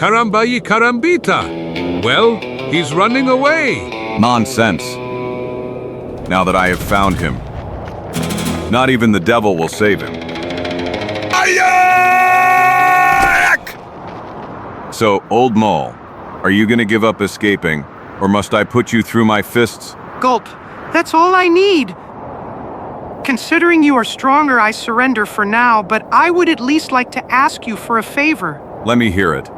Caramba y carambita. Well, he's running away. Nonsense. Now that I have found him, not even the devil will save him. So, Old Mole, are you gonna give up escaping, or must I put you through my fists? Gulp. That's all I need. Considering you are stronger, I surrender for now, but I would at least like to ask you for a favor. Let me hear it.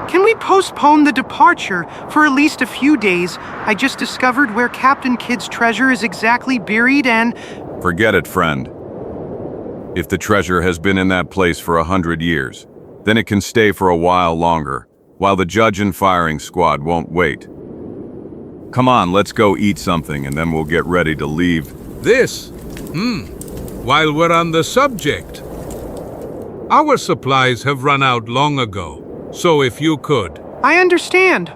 Can we postpone the departure for at least a few days? I just discovered where Captain Kidd's treasure is exactly buried and... Forget it, friend. If the treasure has been in that place for 100 years, then it can stay for a while longer, while the judge and firing squad won't wait. Come on, let's go eat something and then we'll get ready to leave. While we're on the subject, our supplies have run out long ago. So if you could... I understand.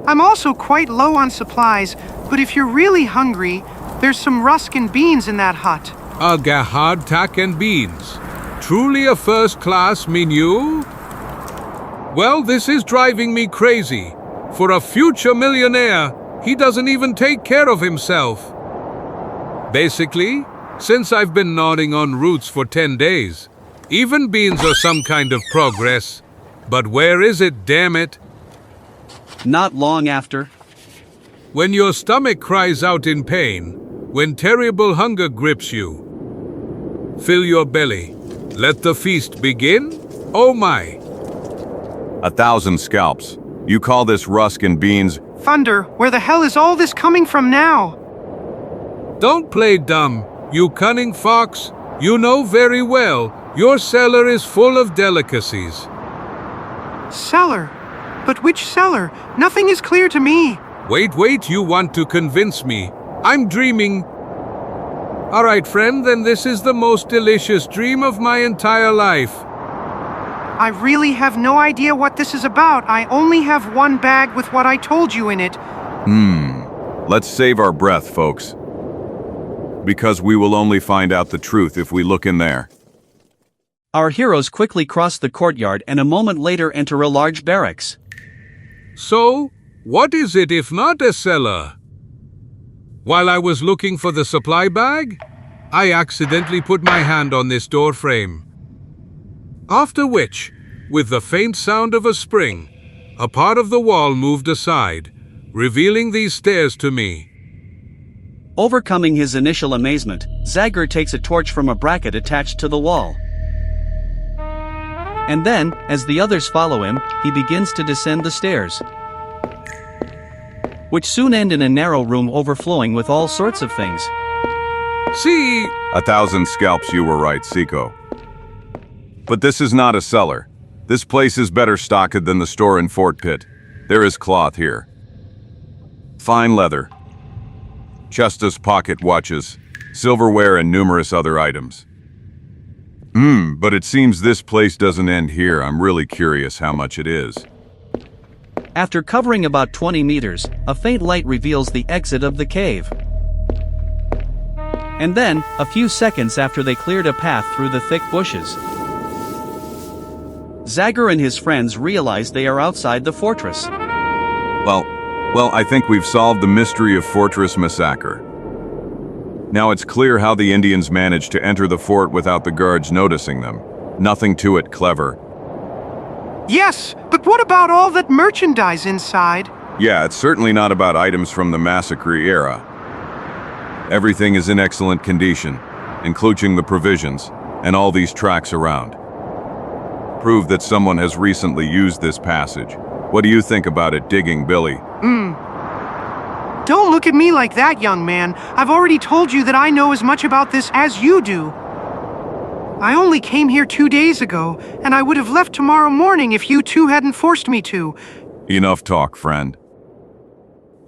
I'm also quite low on supplies, but if you're really hungry, there's some rusk and beans in that hut. A hardtack and beans. Truly a first-class menu? Well, this is driving me crazy. For a future millionaire, he doesn't even take care of himself. Basically, since I've been gnawing on roots for 10 days, even beans are some kind of progress. But where is it, damn it? Not long after. When your stomach cries out in pain, when terrible hunger grips you, fill your belly. Let the feast begin? Oh my. 1,000 scalps. You call this rusk and beans? Thunder, where the hell is all this coming from now? Don't play dumb, you cunning fox. You know very well your cellar is full of delicacies. Cellar? But which cellar? Nothing is clear to me. Wait, you want to convince me. I'm dreaming. All right, friend, then this is the most delicious dream of my entire life. I really have no idea what this is about. I only have one bag with what I told you in it. Let's save our breath, folks. Because we will only find out the truth if we look in there. Our heroes quickly cross the courtyard and a moment later enter a large barracks. So, what is it if not a cellar? While I was looking for the supply bag, I accidentally put my hand on this door frame. After which, with the faint sound of a spring, a part of the wall moved aside, revealing these stairs to me. Overcoming his initial amazement, Zagor takes a torch from a bracket attached to the wall. And then, as the others follow him, he begins to descend the stairs, which soon end in a narrow room overflowing with all sorts of things. See? 1,000 scalps, you were right, CHICO. But this is not a cellar. This place is better stocked than the store in Fort Pitt. There is cloth here. Fine leather. Chestas pocket watches, silverware, and numerous other items. But it seems this place doesn't end here. I'm really curious how much it is. After covering about 20 meters, a faint light reveals the exit of the cave. And then, a few seconds after they cleared a path through the thick bushes, Zagor and his friends realize they are outside the fortress. Well, I think we've solved the mystery of Fortress Massacre. Now it's clear how the Indians managed to enter the fort without the guards noticing them. Nothing to it clever. Yes, but what about all that merchandise inside? Yeah, it's certainly not about items from the massacre era. Everything is in excellent condition, including the provisions, and all these tracks around. Prove that someone has recently used this passage. What do you think about it, Digging Billy? Don't look at me like that, young man. I've already told you that I know as much about this as you do. I only came here 2 days ago, and I would have left tomorrow morning if you two hadn't forced me to. Enough talk, friend.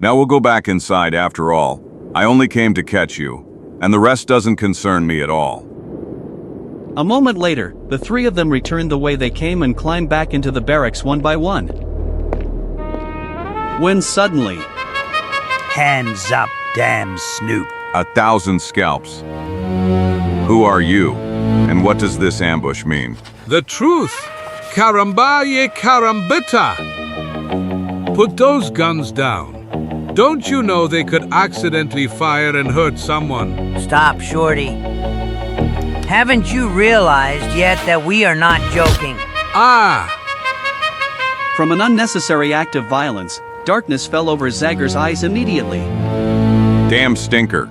Now we'll go back inside after all. I only came to catch you, and the rest doesn't concern me at all. A moment later, the three of them returned the way they came and climbed back into the barracks one by one. When suddenly... Hands up, damn snoop. 1,000 scalps. Who are you, and what does this ambush mean? The truth. Karambaye karambita. Put those guns down. Don't you know they could accidentally fire and hurt someone? Stop, Shorty. Haven't you realized yet that we are not joking? From an unnecessary act of violence, darkness fell over Zagor's eyes immediately. Damn stinker.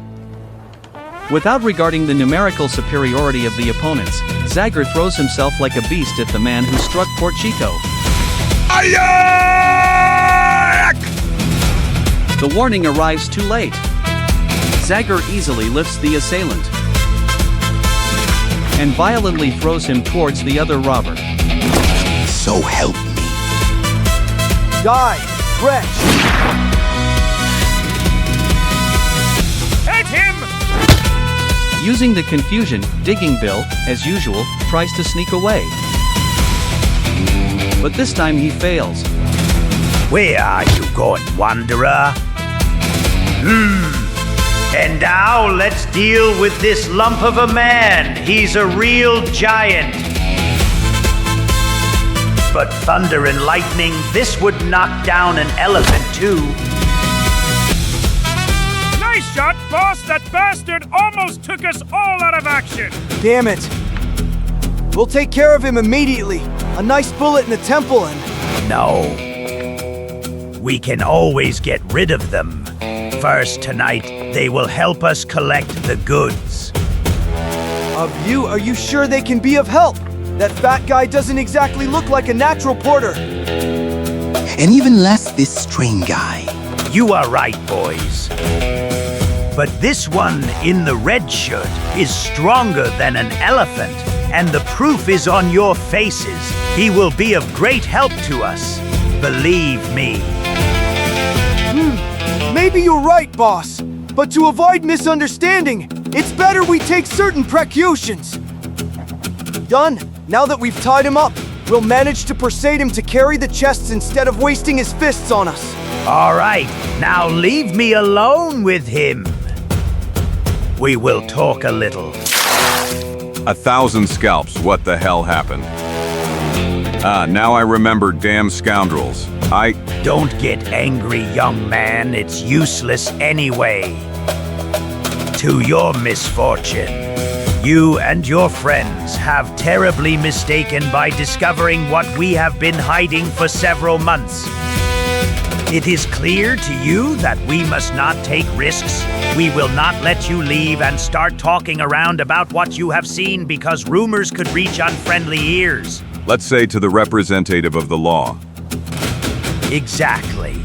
Without regarding the numerical superiority of the opponents, Zagor throws himself like a beast at the man who struck Port CHICO. The warning arrives too late. Zagor easily lifts the assailant and violently throws him towards the other robber. So help me. Die, wretch! Hit him! Using the confusion, Digging Bill, as usual, tries to sneak away. But this time he fails. Where are you going, wanderer? And now let's deal with this lump of a man. He's a real giant. But thunder and lightning, this would knock down an elephant too. Nice shot, boss! That bastard almost took us all out of action! Damn it! We'll take care of him immediately. A nice bullet in the temple and... No. We can always get rid of them. First tonight, they will help us collect the goods. Of you? Are you sure they can be of help? That fat guy doesn't exactly look like a natural porter. And even less this strain guy. You are right, boys. But this one in the red shirt is stronger than an elephant, and the proof is on your faces. He will be of great help to us. Believe me. Maybe you're right, boss. But to avoid misunderstanding, it's better we take certain precautions. Done. Now that we've tied him up, we'll manage to persuade him to carry the chests instead of wasting his fists on us. All right, now leave me alone with him. We will talk a little. 1,000 scalps, what the hell happened? Now I remember, damn scoundrels. Don't get angry, young man. It's useless anyway. To your misfortune, you and your friends have terribly mistaken by discovering what we have been hiding for several months. It is clear to you that we must not take risks. We will not let you leave and start talking around about what you have seen because rumors could reach unfriendly ears. Let's say to the representative of the law. Exactly.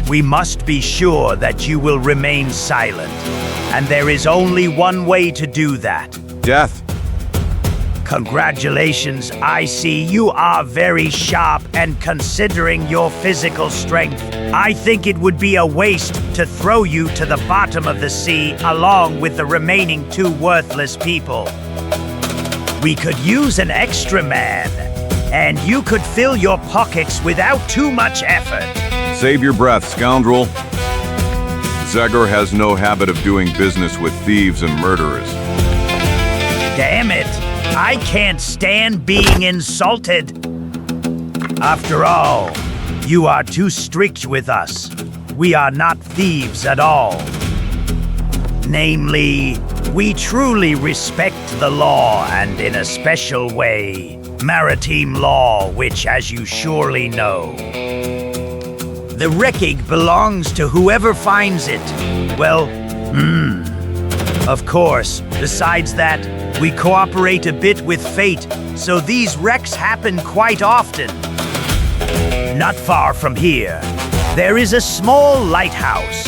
We must be sure that you will remain silent. And there is only one way to do that. Death. Congratulations, I see you are very sharp, and considering your physical strength, I think it would be a waste to throw you to the bottom of the sea along with the remaining two worthless people. We could use an extra man, and you could fill your pockets without too much effort. Save your breath, scoundrel. Zagor has no habit of doing business with thieves and murderers. Damn it! I can't stand being insulted. After all, you are too strict with us. We are not thieves at all. Namely, we truly respect the law and in a special way, maritime law, which, as you surely know, the wreckage belongs to whoever finds it. Well, of course, besides that, we cooperate a bit with fate, so these wrecks happen quite often. Not far from here, there is a small lighthouse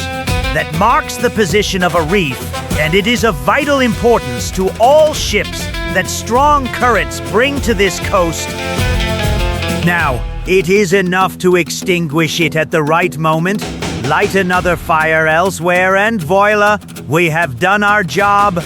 that marks the position of a reef, and it is of vital importance to all ships that strong currents bring to this coast. Now, it is enough to extinguish it at the right moment, light another fire elsewhere, and voila, we have done our job.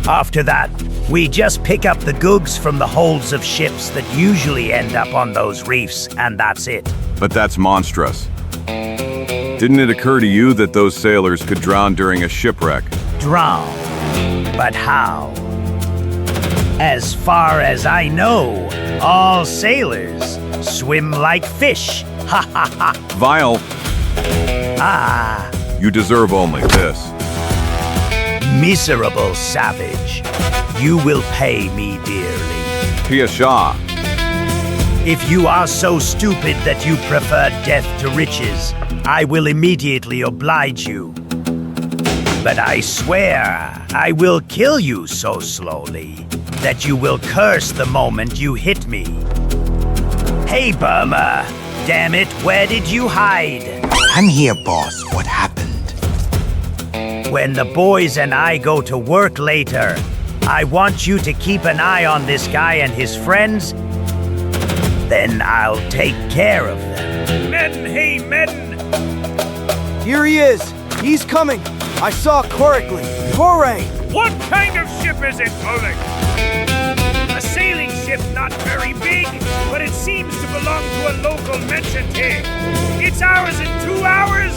After that, we just pick up the goods from the holds of ships that usually end up on those reefs, and that's it. But that's monstrous. Didn't it occur to you that those sailors could drown during a shipwreck? Drown? But how? As far as I know, all sailors swim like fish. Ha ha ha. Vile. Ah. You deserve only this. Miserable savage. You will pay me dearly. Pia Shah. If you are so stupid that you prefer death to riches, I will immediately oblige you. But I swear, I will kill you so slowly that you will curse the moment you hit me. Hey, Burma! Damn it, where did you hide? I'm here, boss. What happened? When the boys and I go to work later, I want you to keep an eye on this guy and his friends. Then I'll take care of them. Men, hey, men! Here he is. He's coming. I saw correctly. Hooray! What kind of ship is it, Oleg? A sailing ship, not very big, but it seems to belong to a local merchant here. It's ours in 2 hours?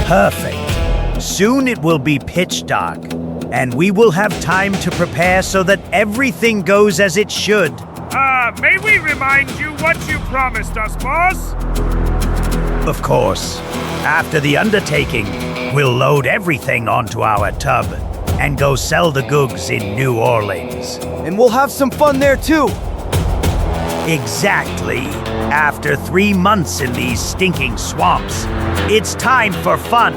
Perfect. Soon it will be pitch dark, and we will have time to prepare so that everything goes as it should. May we remind you what you promised us, boss? Of course. After the undertaking, we'll load everything onto our tub and go sell the goods in New Orleans. And we'll have some fun there too. Exactly. After 3 months in these stinking swamps, it's time for fun.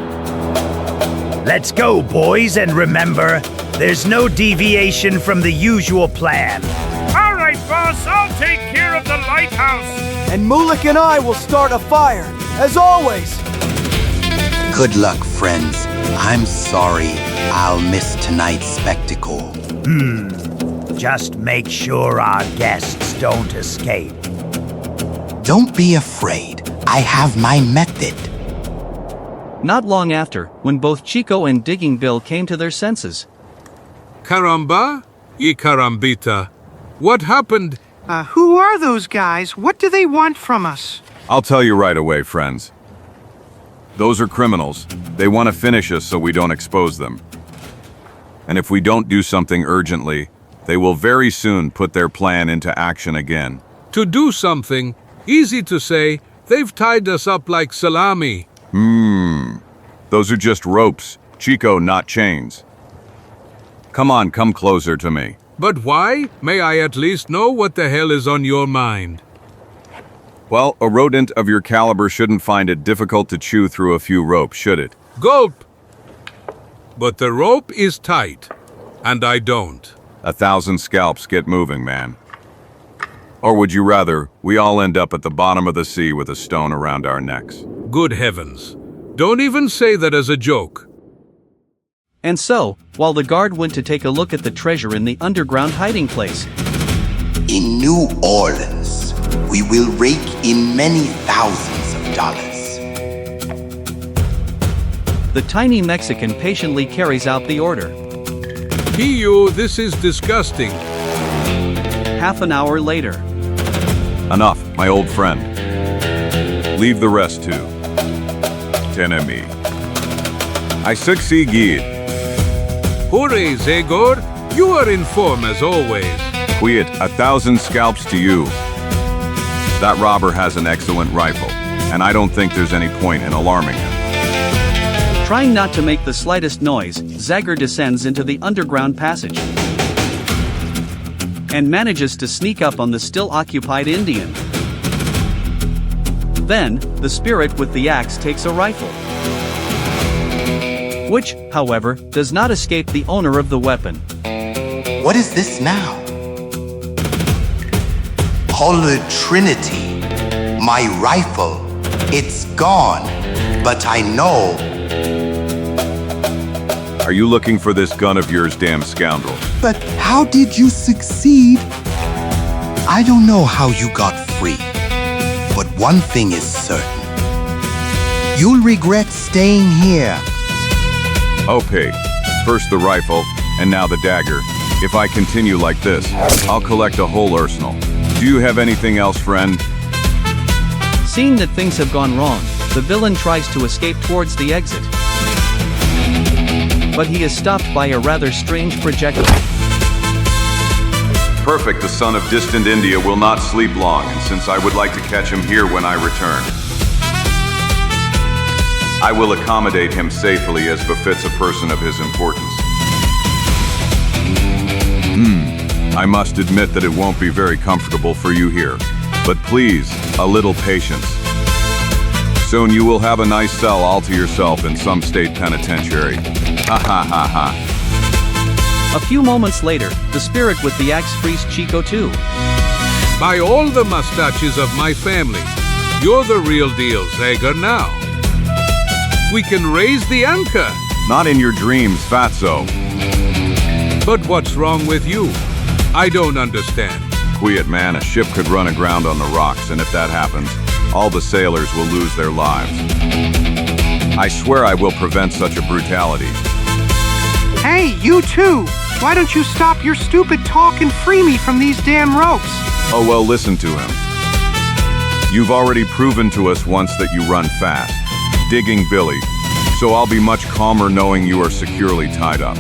Let's go, boys, and remember, there's no deviation from the usual plan. All right, boss, I'll take care of the lighthouse. And Mulik and I will start a fire, as always. Good luck, friends. I'm sorry I'll miss tonight's spectacle. Just make sure our guests don't escape. Don't be afraid. I have my method. Not long after, when both Chico and Digging Bill came to their senses. Caramba y carambita. What happened? Who are those guys? What do they want from us? I'll tell you right away, friends. Those are criminals. They want to finish us so we don't expose them. And if we don't do something urgently, they will very soon put their plan into action again. To do something? Easy to say. They've tied us up like salami. Those are just ropes. Chico, not chains. Come on, come closer to me. But why? May I at least know what the hell is on your mind? Well, a rodent of your caliber shouldn't find it difficult to chew through a few ropes, should it? Gulp! But the rope is tight, and I don't. 1,000 scalps, get moving, man. Or would you rather we all end up at the bottom of the sea with a stone around our necks? Good heavens. Don't even say that as a joke. And so, while the guard went to take a look at the treasure in the underground hiding place. In New Orleans, we will rake in many thousands of dollars. The tiny Mexican patiently carries out the order. Pio, this is disgusting. Half an hour later. Enough, my old friend. Leave the rest to Tenemi. I succeed. Hooray, Zagor! You are in form as always. Quiet, 1,000 scalps to you. That robber has an excellent rifle, and I don't think there's any point in alarming him. Trying not to make the slightest noise, Zagor descends into the underground passage and manages to sneak up on the still occupied Indian. Then, the spirit with the axe takes a rifle, which, however, does not escape the owner of the weapon. What is this now? Holy Trinity, my rifle, it's gone, but I know. Are you looking for this gun of yours, damn scoundrel? But how did you succeed? I don't know how you got free, but one thing is certain. You'll regret staying here. Okay, first the rifle, and now the dagger. If I continue like this, I'll collect a whole arsenal. Do you have anything else, friend? Seeing that things have gone wrong, the villain tries to escape towards the exit, but he is stopped by a rather strange projectile. Perfect, the son of distant India will not sleep long, and since I would like to catch him here when I return, I will accommodate him safely as befits a person of his importance. I must admit that it won't be very comfortable for you here, but please, a little patience. Soon you will have a nice cell all to yourself in some state penitentiary. Ha ha ha ha. A few moments later, the spirit with the axe frees CHICO too. By all the mustaches of my family, you're the real deal, Zagor, now. We can raise the anchor. Not in your dreams, fatso. But what's wrong with you? I don't understand. Quiet, man, a ship could run aground on the rocks, and if that happens, all the sailors will lose their lives. I swear I will prevent such a brutality. Hey, you too! Why don't you stop your stupid talk and free me from these damn ropes? Oh well, listen to him. You've already proven to us once that you run fast, digging Billy, so I'll be much calmer knowing you are securely tied up.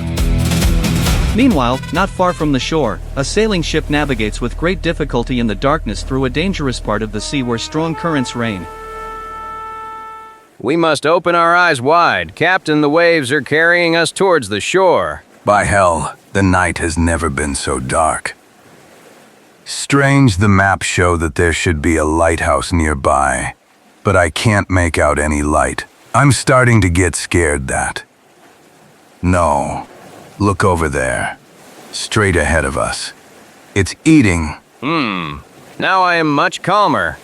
Meanwhile, not far from the shore, a sailing ship navigates with great difficulty in the darkness through a dangerous part of the sea where strong currents reign. We must open our eyes wide. Captain, the waves are carrying us towards the shore. By hell, the night has never been so dark. Strange, the maps show that there should be a lighthouse nearby, but I can't make out any light. I'm starting to get scared that. No. Look over there. Straight ahead of us. It's eating. Now I am much calmer.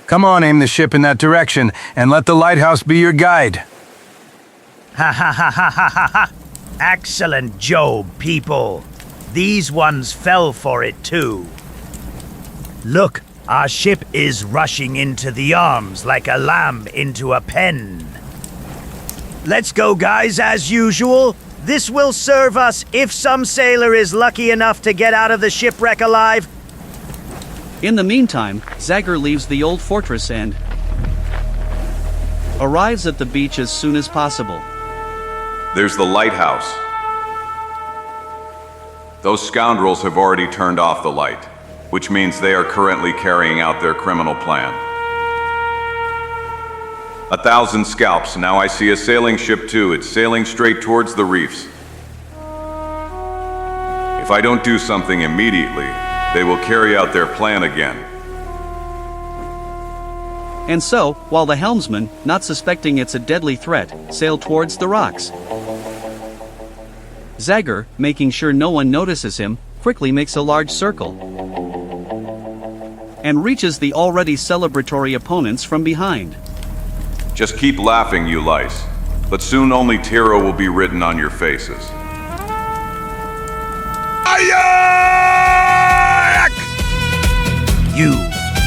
Come on, aim the ship in that direction, and let the lighthouse be your guide. Ha ha ha ha ha ha ha! Excellent job, people. These ones fell for it too. Look, our ship is rushing into the arms like a lamb into a pen. Let's go, guys, as usual. This will serve us if some sailor is lucky enough to get out of the shipwreck alive. In the meantime, Zagor leaves the old fortress and arrives at the beach as soon as possible. There's the lighthouse. Those scoundrels have already turned off the light, which means they are currently carrying out their criminal plan. 1,000 scalps. Now I see a sailing ship too. It's sailing straight towards the reefs. If I don't do something immediately, they will carry out their plan again. And so, while the helmsman, not suspecting it's a deadly threat, sail towards the rocks, Zagor, making sure no one notices him, quickly makes a large circle and reaches the already celebratory opponents from behind. Just keep laughing, you lice. But soon only terror will be written on your faces. You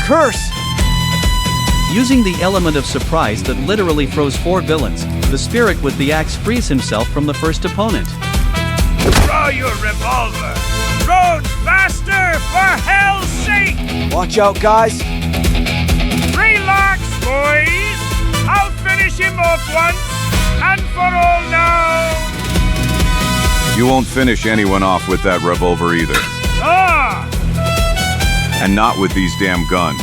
curse! Using the element of surprise that literally froze 4 villains, the spirit with the axe frees himself from the first opponent. Draw your revolver! Road faster, for hell's sake! Watch out, guys! Relax, boys! I'll finish him off once and for You won't finish anyone off with that revolver either. Ah! And not with these damn guns.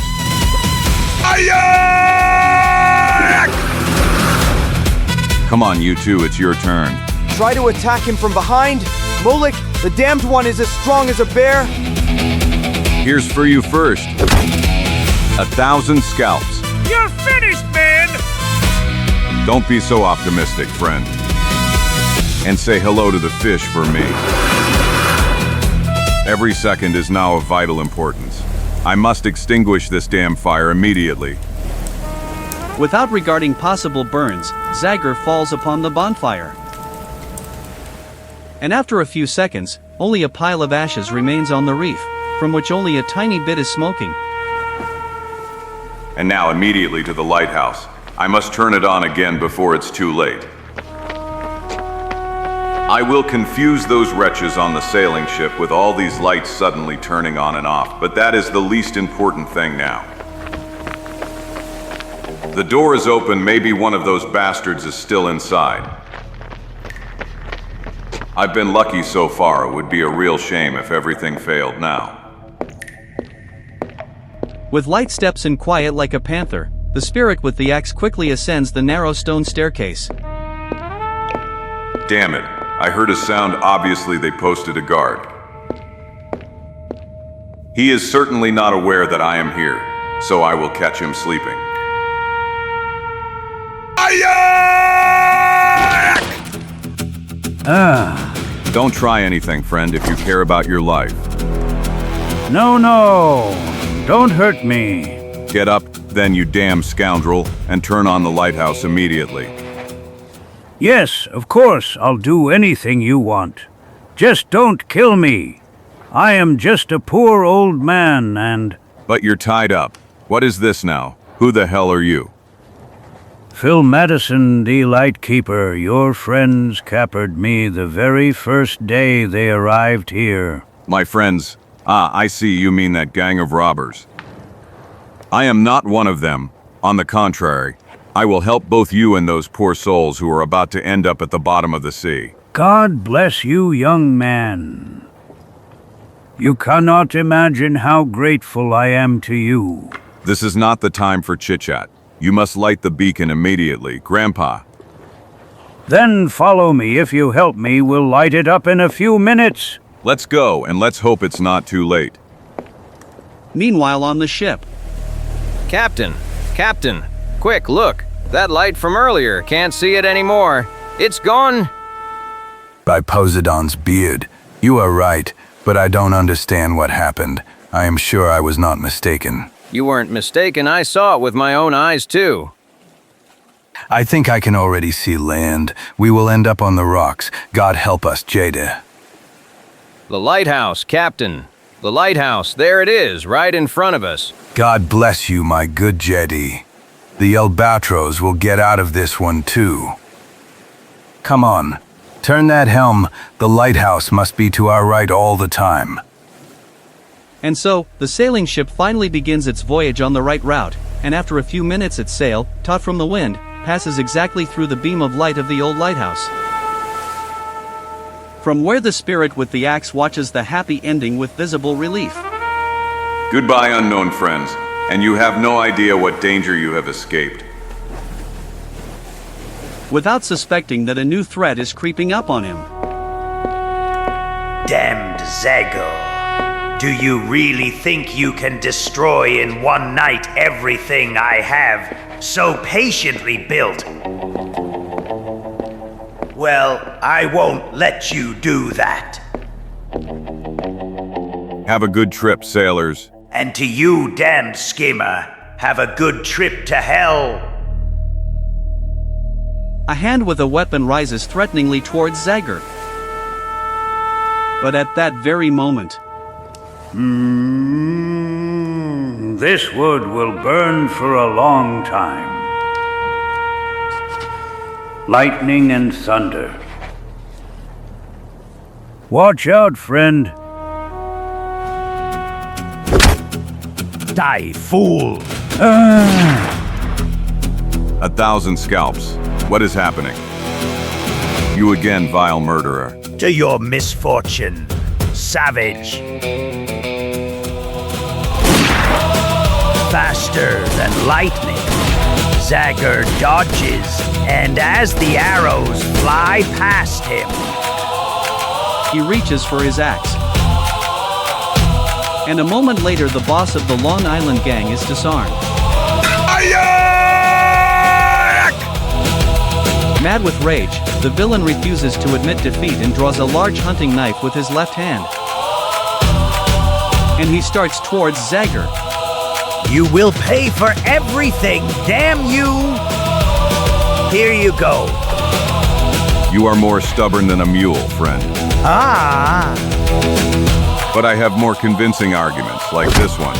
Come on, you two, it's your turn. Try to attack him from behind? Molik, the damned one is as strong as a bear. Here's for you first. 1,000 scalps. You're finished, man! Don't be so optimistic, friend. And say hello to the fish for me. Every second is now of vital importance. I must extinguish this damn fire immediately. Without regarding possible burns, Zagor falls upon the bonfire. And after a few seconds, only a pile of ashes remains on the reef, from which only a tiny bit is smoking. And now immediately to the lighthouse. I must turn it on again before it's too late. I will confuse those wretches on the sailing ship with all these lights suddenly turning on and off, but that is the least important thing now. The door is open, maybe one of those bastards is still inside. I've been lucky so far, it would be a real shame if everything failed now. With light steps and quiet like a panther, the spirit with the axe quickly ascends the narrow stone staircase. Damn it, I heard a sound, obviously they posted a guard. He is certainly not aware that I am here, so I will catch him sleeping. Don't try anything, friend, if you care about your life. No, don't hurt me. Get up, then, you damn scoundrel, and turn on the lighthouse immediately. Yes, of course, I'll do anything you want. Just don't kill me. I am just a poor old man and... But you're tied up. What is this now? Who the hell are you? Phil Madison, the Lightkeeper, your friends captured me the very first day they arrived here. My friends? Ah, I see, you mean that gang of robbers. I am not one of them. On the contrary, I will help both you and those poor souls who are about to end up at the bottom of the sea. God bless you, young man. You cannot imagine how grateful I am to you. This is not the time for chit-chat. You must light the beacon immediately, Grandpa. Then follow me. If you help me, we'll light it up in a few minutes. Let's go, and let's hope it's not too late. Meanwhile on the ship. Captain, quick, look. That light from earlier, can't see it anymore. It's gone. By Poseidon's beard, you are right, but I don't understand what happened. I am sure I was not mistaken. You weren't mistaken, I saw it with my own eyes too. I think I can already see land. We will end up on the rocks. God help us, Jada. The lighthouse, Captain. The lighthouse, there it is, right in front of us. God bless you, my good Jedi. The Albatros will get out of this one too. Come on, turn that helm. The lighthouse must be to our right all the time. And so, the sailing ship finally begins its voyage on the right route, and after a few minutes its sail, taut from the wind, passes exactly through the beam of light of the old lighthouse. From where the spirit with the axe watches the happy ending with visible relief. Goodbye, unknown friends, and you have no idea what danger you have escaped. Without suspecting that a new threat is creeping up on him. Damned Zagor. Do you really think you can destroy in one night everything I have so patiently built? Well, I won't let you do that. Have a good trip, sailors. And to you, damned schemer, have a good trip to hell. A hand with a weapon rises threateningly towards Zagor. But at that very moment... This wood will burn for a long time. Lightning and thunder. Watch out, friend. Die, fool! 1,000 scalps. What is happening? You again, vile murderer. to your misfortune, savage. Faster than lightning, Zagor dodges, and as the arrows fly past him, he reaches for his axe. And a moment later, the boss of the Long Island gang is disarmed. Mad with rage, the villain refuses to admit defeat and draws a large hunting knife with his left hand. And he starts towards Zagor. You will pay for everything, damn you! Here you go. You are more stubborn than a mule, friend. Ah! But I have more convincing arguments, like this one.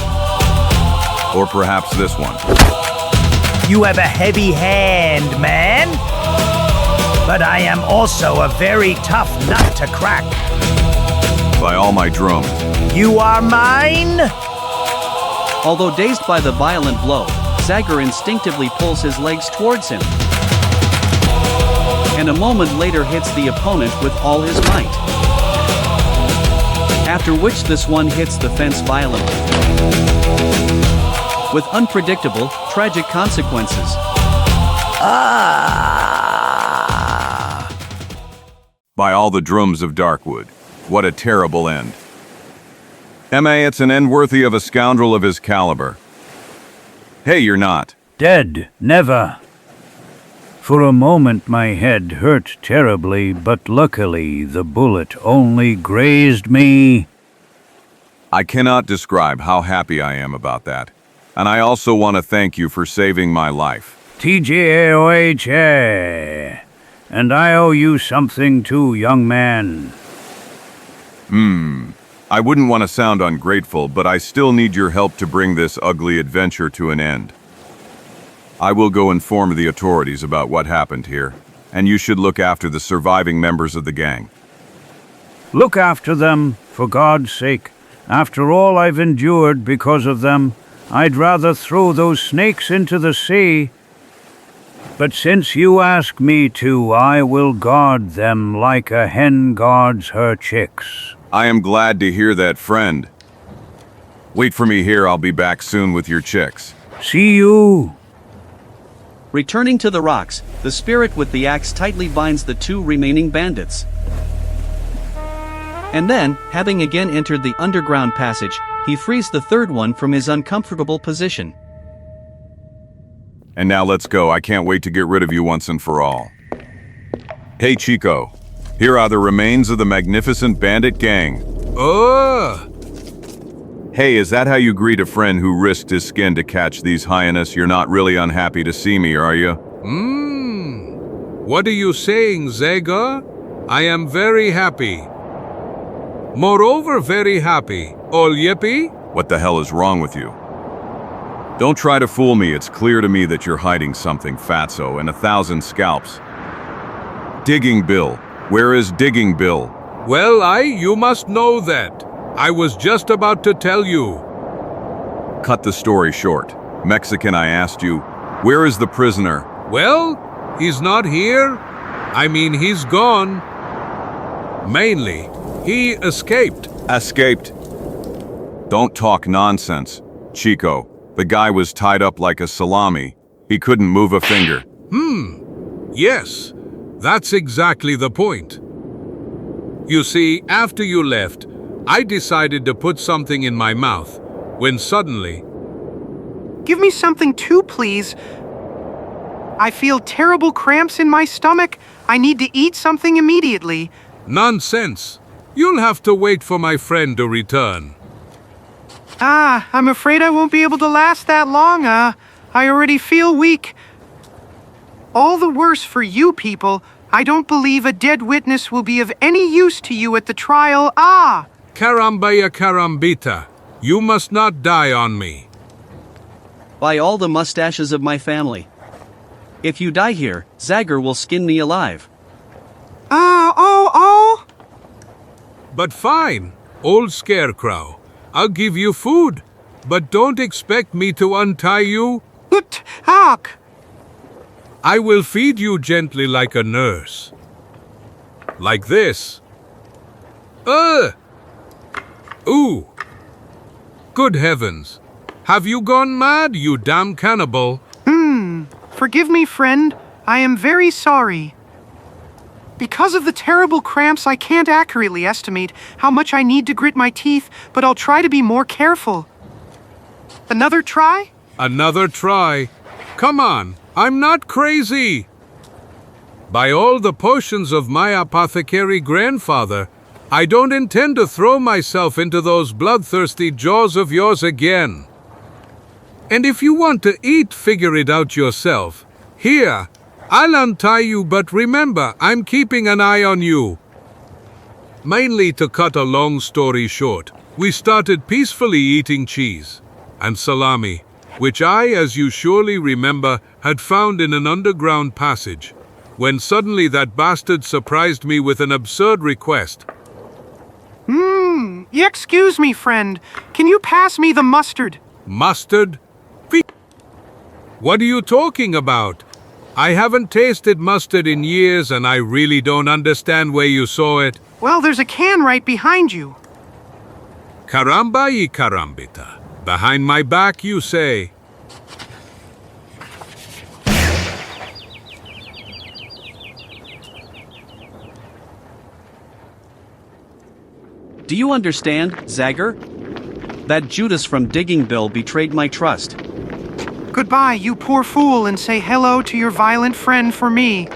Or perhaps this one. You have a heavy hand, man. But I am also a very tough nut to crack. By all my drums. You are mine? Although dazed by the violent blow, Zagor instinctively pulls his legs towards him. And a moment later hits the opponent with all his might. After which this one hits the fence violently. With unpredictable, tragic consequences. By all the drums of Darkwood, what a terrible end. It's an end worthy of a scoundrel of his caliber. Hey, you're not. Dead, never. For a moment my head hurt terribly, but luckily the bullet only grazed me. I cannot describe how happy I am about that. And I also want to thank you for saving my life. TJOHA. And I owe you something too, young man. I wouldn't want to sound ungrateful, but I still need your help to bring this ugly adventure to an end. I will go inform the authorities about what happened here, and you should look after the surviving members of the gang. Look after them, for God's sake. After all I've endured because of them, I'd rather throw those snakes into the sea. But since you ask me to, I will guard them like a hen guards her chicks. I am glad to hear that, friend. Wait for me here, I'll be back soon with your chicks. See you! Returning to the rocks, the spirit with the axe tightly binds the two remaining bandits. And then, having again entered the underground passage, he frees the third one from his uncomfortable position. And now let's go, I can't wait to get rid of you once and for all. Hey Chico, here are the remains of the magnificent bandit gang. Hey, is that how you greet a friend who risked his skin to catch these hyenas? You're not really unhappy to see me, are you? What are you saying, Zagor? I am very happy. Moreover, very happy. All yippee? What the hell is wrong with you? Don't try to fool me, it's clear to me that you're hiding something, fatso, and 1,000 scalps. Digging Bill. Where is Digging Bill? Well, you must know that. I was just about to tell you. Cut the story short. Mexican, I asked you, where is the prisoner? Well, he's not here. I mean, he's gone. Mainly, he escaped. Escaped? Don't talk nonsense, Chico. The guy was tied up like a salami. He couldn't move a finger. Yes, that's exactly the point. You see, after you left, I decided to put something in my mouth, when suddenly... Give me something too, please. I feel terrible cramps in my stomach. I need to eat something immediately. Nonsense. You'll have to wait for my friend to return. I'm afraid I won't be able to last that long. I already feel weak. All the worse for you people. I don't believe a dead witness will be of any use to you at the trial. Carambaya carambita. You must not die on me. By all the mustaches of my family. If you die here, Zagor will skin me alive. But fine, old scarecrow. I'll give you food, but don't expect me to untie you. I will feed you gently like a nurse. Like this. Ooh! Good heavens! Have you gone mad, you damn cannibal? Forgive me, friend. I am very sorry. Because of the terrible cramps, I can't accurately estimate how much I need to grit my teeth, but I'll try to be more careful. Another try? Another try. Come on, I'm not crazy. By all the potions of my apothecary grandfather, I don't intend to throw myself into those bloodthirsty jaws of yours again. And if you want to eat, figure it out yourself. Here, I'll untie you, but remember, I'm keeping an eye on you. Mainly to cut a long story short, we started peacefully eating cheese and salami, which I, as you surely remember, had found in an underground passage, when suddenly that bastard surprised me with an absurd request. Excuse me, friend. Can you pass me the mustard? Mustard? What are you talking about? I haven't tasted mustard in years, and I really don't understand where you saw it. Well, there's a can right behind you. Caramba y carambita. Behind my back, you say? Do you understand, Zagor? That Judas from Digging Bill betrayed my trust. Goodbye, you poor fool, and say hello to your violent friend for me.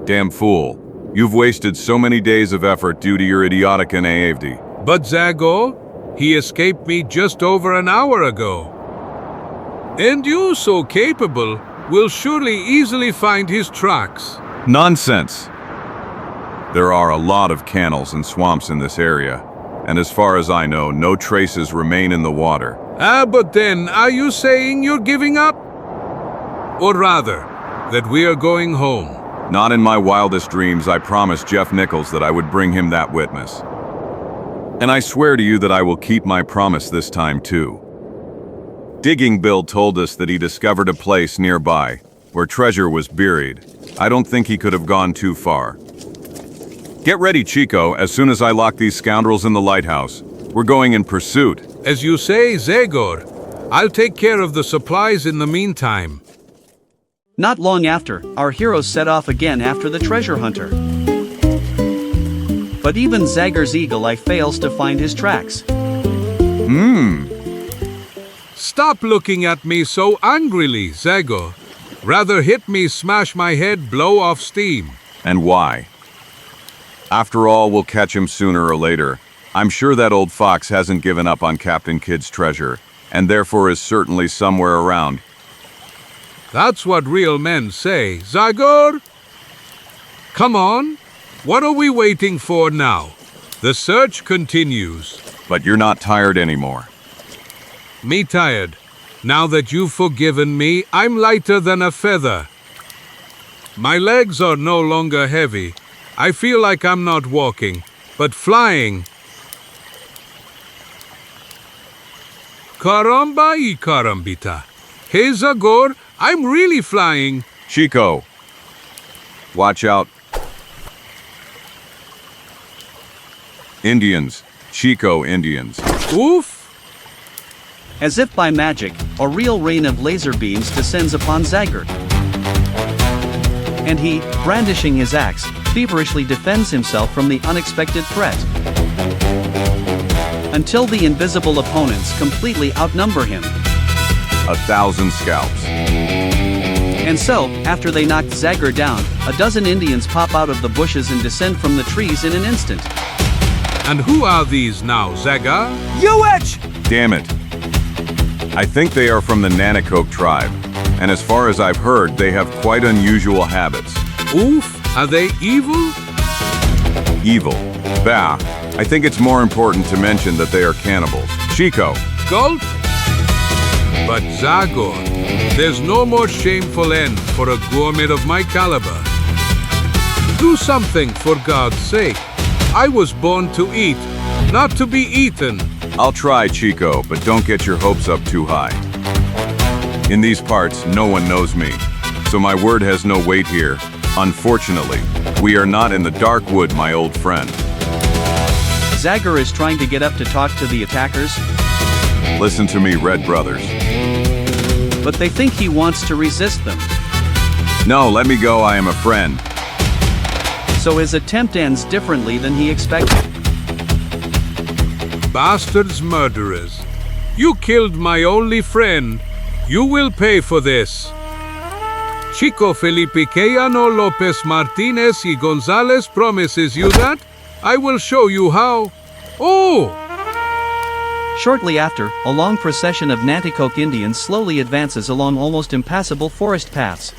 Damn fool. You've wasted so many days of effort due to your idiotic naivety. But Zagor, he escaped me just over an hour ago. And you, so capable, will surely easily find his tracks. Nonsense. There are a lot of canals and swamps in this area, and as far as I know, no traces remain in the water. But then, are you saying you're giving up? Or rather, that we are going home? Not in my wildest dreams I promised Jeff Nichols that I would bring him that witness. And I swear to you that I will keep my promise this time too. Digging Bill told us that he discovered a place nearby where treasure was buried. I don't think he could have gone too far. Get ready, Chico, as soon as I lock these scoundrels in the lighthouse. We're going in pursuit. As you say, Zagor, I'll take care of the supplies in the meantime. Not long after, our heroes set off again after the treasure hunter. But even Zagor's eagle eye fails to find his tracks. Stop looking at me so angrily, Zagor. Rather hit me, smash my head, blow off steam. And why? After all, we'll catch him sooner or later. I'm sure that old fox hasn't given up on Captain Kidd's treasure, and therefore is certainly somewhere around. That's what real men say, Zagor. Come on, what are we waiting for now? The search continues. But you're not tired anymore. Me tired. Now that you've forgiven me, I'm lighter than a feather. My legs are no longer heavy. I feel like I'm not walking, but flying. Caramba y carambita. Hey, Zagor, I'm really flying. Chico, watch out. Indians. Chico Indians. Oof. As if by magic, a real rain of laser beams descends upon Zagor. And he, brandishing his axe, feverishly defends himself from the unexpected threat. Until the invisible opponents completely outnumber him. 1,000 scalps. And so, after they knocked Zagor down, a dozen Indians pop out of the bushes and descend from the trees in an instant. And who are these now, Zagor? Damn it. I think they are from the Nanacoke tribe, and as far as I've heard, they have quite unusual habits. Oof, are they evil? Evil. Bah. I think it's more important to mention that they are cannibals. Chico. Gulp? But Zagor, there's no more shameful end for a gourmet of my caliber. Do something, for God's sake. I was born to eat, not to be eaten. I'll try, Chico, but don't get your hopes up too high. In these parts, no one knows me, so my word has no weight here. Unfortunately, we are not in the dark wood, my old friend. Zagor is trying to get up to talk to the attackers. Listen to me, Red Brothers. But they think he wants to resist them. No, let me go, I am a friend. So his attempt ends differently than he expected. Bastards, murderers. You killed my only friend. You will pay for this. Chico Felipe Cayano Lopez Martinez y Gonzalez promises you that I will show you how. Oh! Shortly after, a long procession of Nanticoke Indians slowly advances along almost impassable forest paths.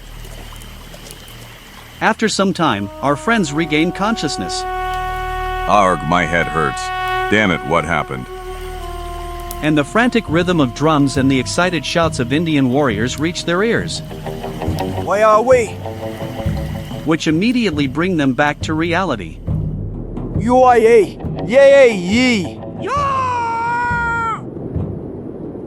After some time, our friends regain consciousness. Arg, my head hurts. Damn it, what happened? And the frantic rhythm of drums and the excited shouts of Indian warriors reach their ears. Where are we? Which immediately bring them back to reality. UIA! Yay! Yee!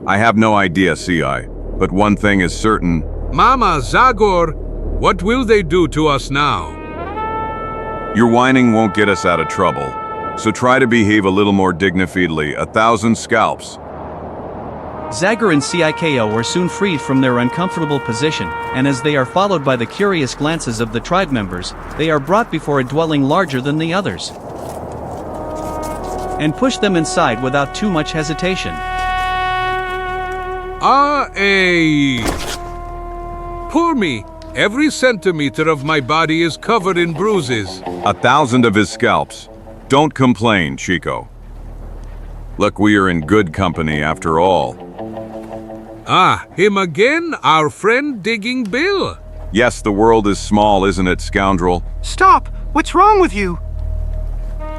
I have no idea, CI, but one thing is certain. Mama, Zagor, what will they do to us now? Your whining won't get us out of trouble, so try to behave a little more dignifiedly. 1,000 scalps. Zagor and CHICO are soon freed from their uncomfortable position, and as they are followed by the curious glances of the tribe members, they are brought before a dwelling larger than the others. And push them inside without too much hesitation. Poor me. Every centimeter of my body is covered in bruises. 1,000 of his scalps. Don't complain, Chico. Look, we are in good company after all. Him again, our friend Digging Bill. Yes, the world is small, isn't it, scoundrel? Stop! What's wrong with you?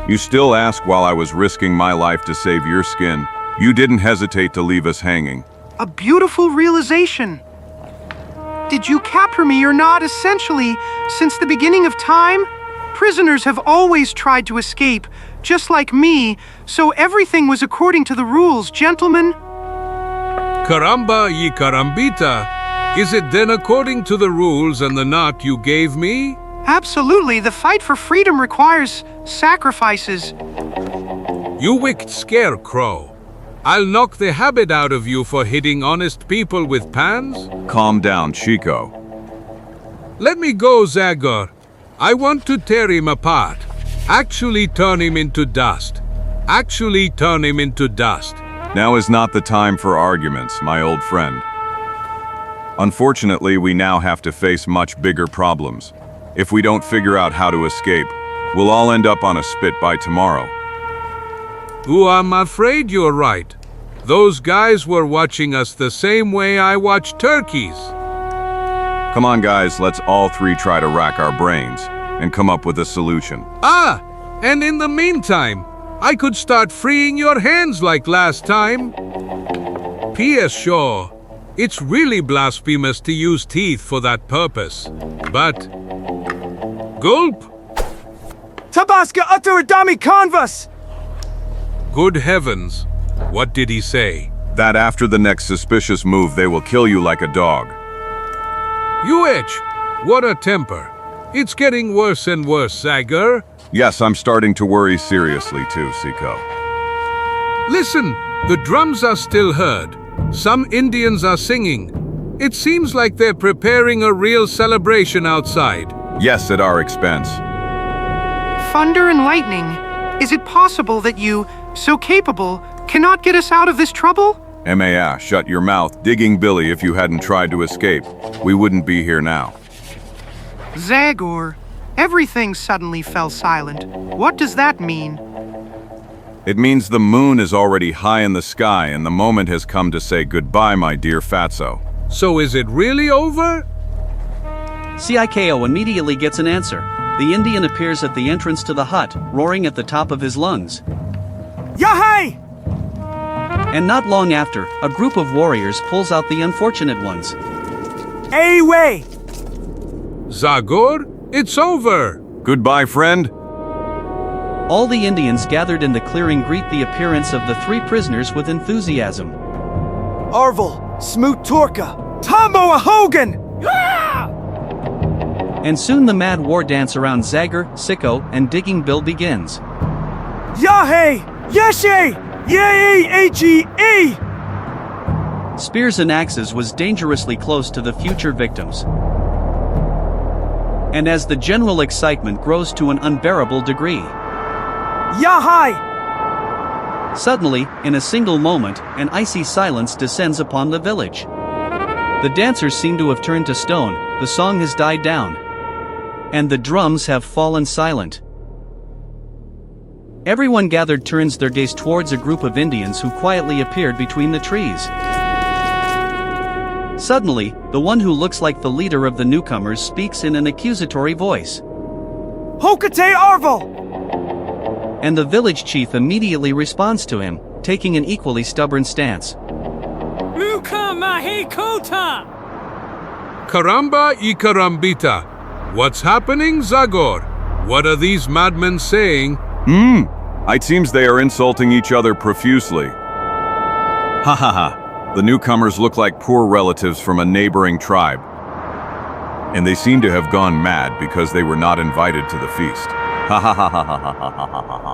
You still ask while I was risking my life to save your skin. You didn't hesitate to leave us hanging. A beautiful realization. Did you capture me or not? Essentially, since the beginning of time, prisoners have always tried to escape, just like me, so everything was according to the rules, gentlemen. Caramba y carambita. Is it then according to the rules and the knot you gave me? Absolutely. The fight for freedom requires sacrifices. You wicked scarecrow. I'll knock the habit out of you for hitting honest people with pans. Calm down, Chico. Let me go, Zagor. I want to tear him apart. Actually turn him into dust. Actually turn him into dust. Now is not the time for arguments, my old friend. Unfortunately, we now have to face much bigger problems. If we don't figure out how to escape, we'll all end up on a spit by tomorrow. Ooh, I'm afraid you're right. Those guys were watching us the same way I watch turkeys. Come on, guys, let's all three try to rack our brains and come up with a solution. And in the meantime, I could start freeing your hands like last time. P.S. Sure, it's really blasphemous to use teeth for that purpose. But... Gulp! Tabasca utter Adami canvas! Good heavens, what did he say? That after the next suspicious move, they will kill you like a dog. What a temper. It's getting worse and worse, Zagor. Yes, I'm starting to worry seriously too, CHICO. Listen, the drums are still heard. Some Indians are singing. It seems like they're preparing a real celebration outside. Yes, at our expense. Thunder and lightning. Is it possible that you, so capable, cannot get us out of this trouble? Shut your mouth, Digging Billy. If you hadn't tried to escape, we wouldn't be here now. Zagor, everything suddenly fell silent. What does that mean? It means the moon is already high in the sky and the moment has come to say goodbye, my dear Fatso. So is it really over? CHICO immediately gets an answer. The Indian appears at the entrance to the hut, roaring at the top of his lungs. Yahey! And not long after, a group of warriors pulls out the unfortunate ones. Away! Zagor, it's over! Goodbye, friend. All the Indians gathered in the clearing greet the appearance of the three prisoners with enthusiasm. Arvel, Smoot Turka, Tombo Hogan! And soon the mad war dance around Zagor, CHICO, and Digging Bill begins. Yahe! Yeshe! Yay-H-E-E! Spears and axes was dangerously close to the future victims. And as the general excitement grows to an unbearable degree, Yahai! suddenly, in a single moment, an icy silence descends upon the village. The dancers seem to have turned to stone, the song has died down, and the drums have fallen silent. Everyone gathered turns their gaze towards a group of Indians who quietly appeared between the trees. Suddenly, the one who looks like the leader of the newcomers speaks in an accusatory voice. Hokate Arval! And the village chief immediately responds to him, taking an equally stubborn stance. Karamba y karambita. What's happening, Zagor? What are these madmen saying? It seems they are insulting each other profusely. Ha ha ha. The newcomers look like poor relatives from a neighboring tribe. And they seem to have gone mad because they were not invited to the feast. Ha ha ha ha ha ha ha ha ha.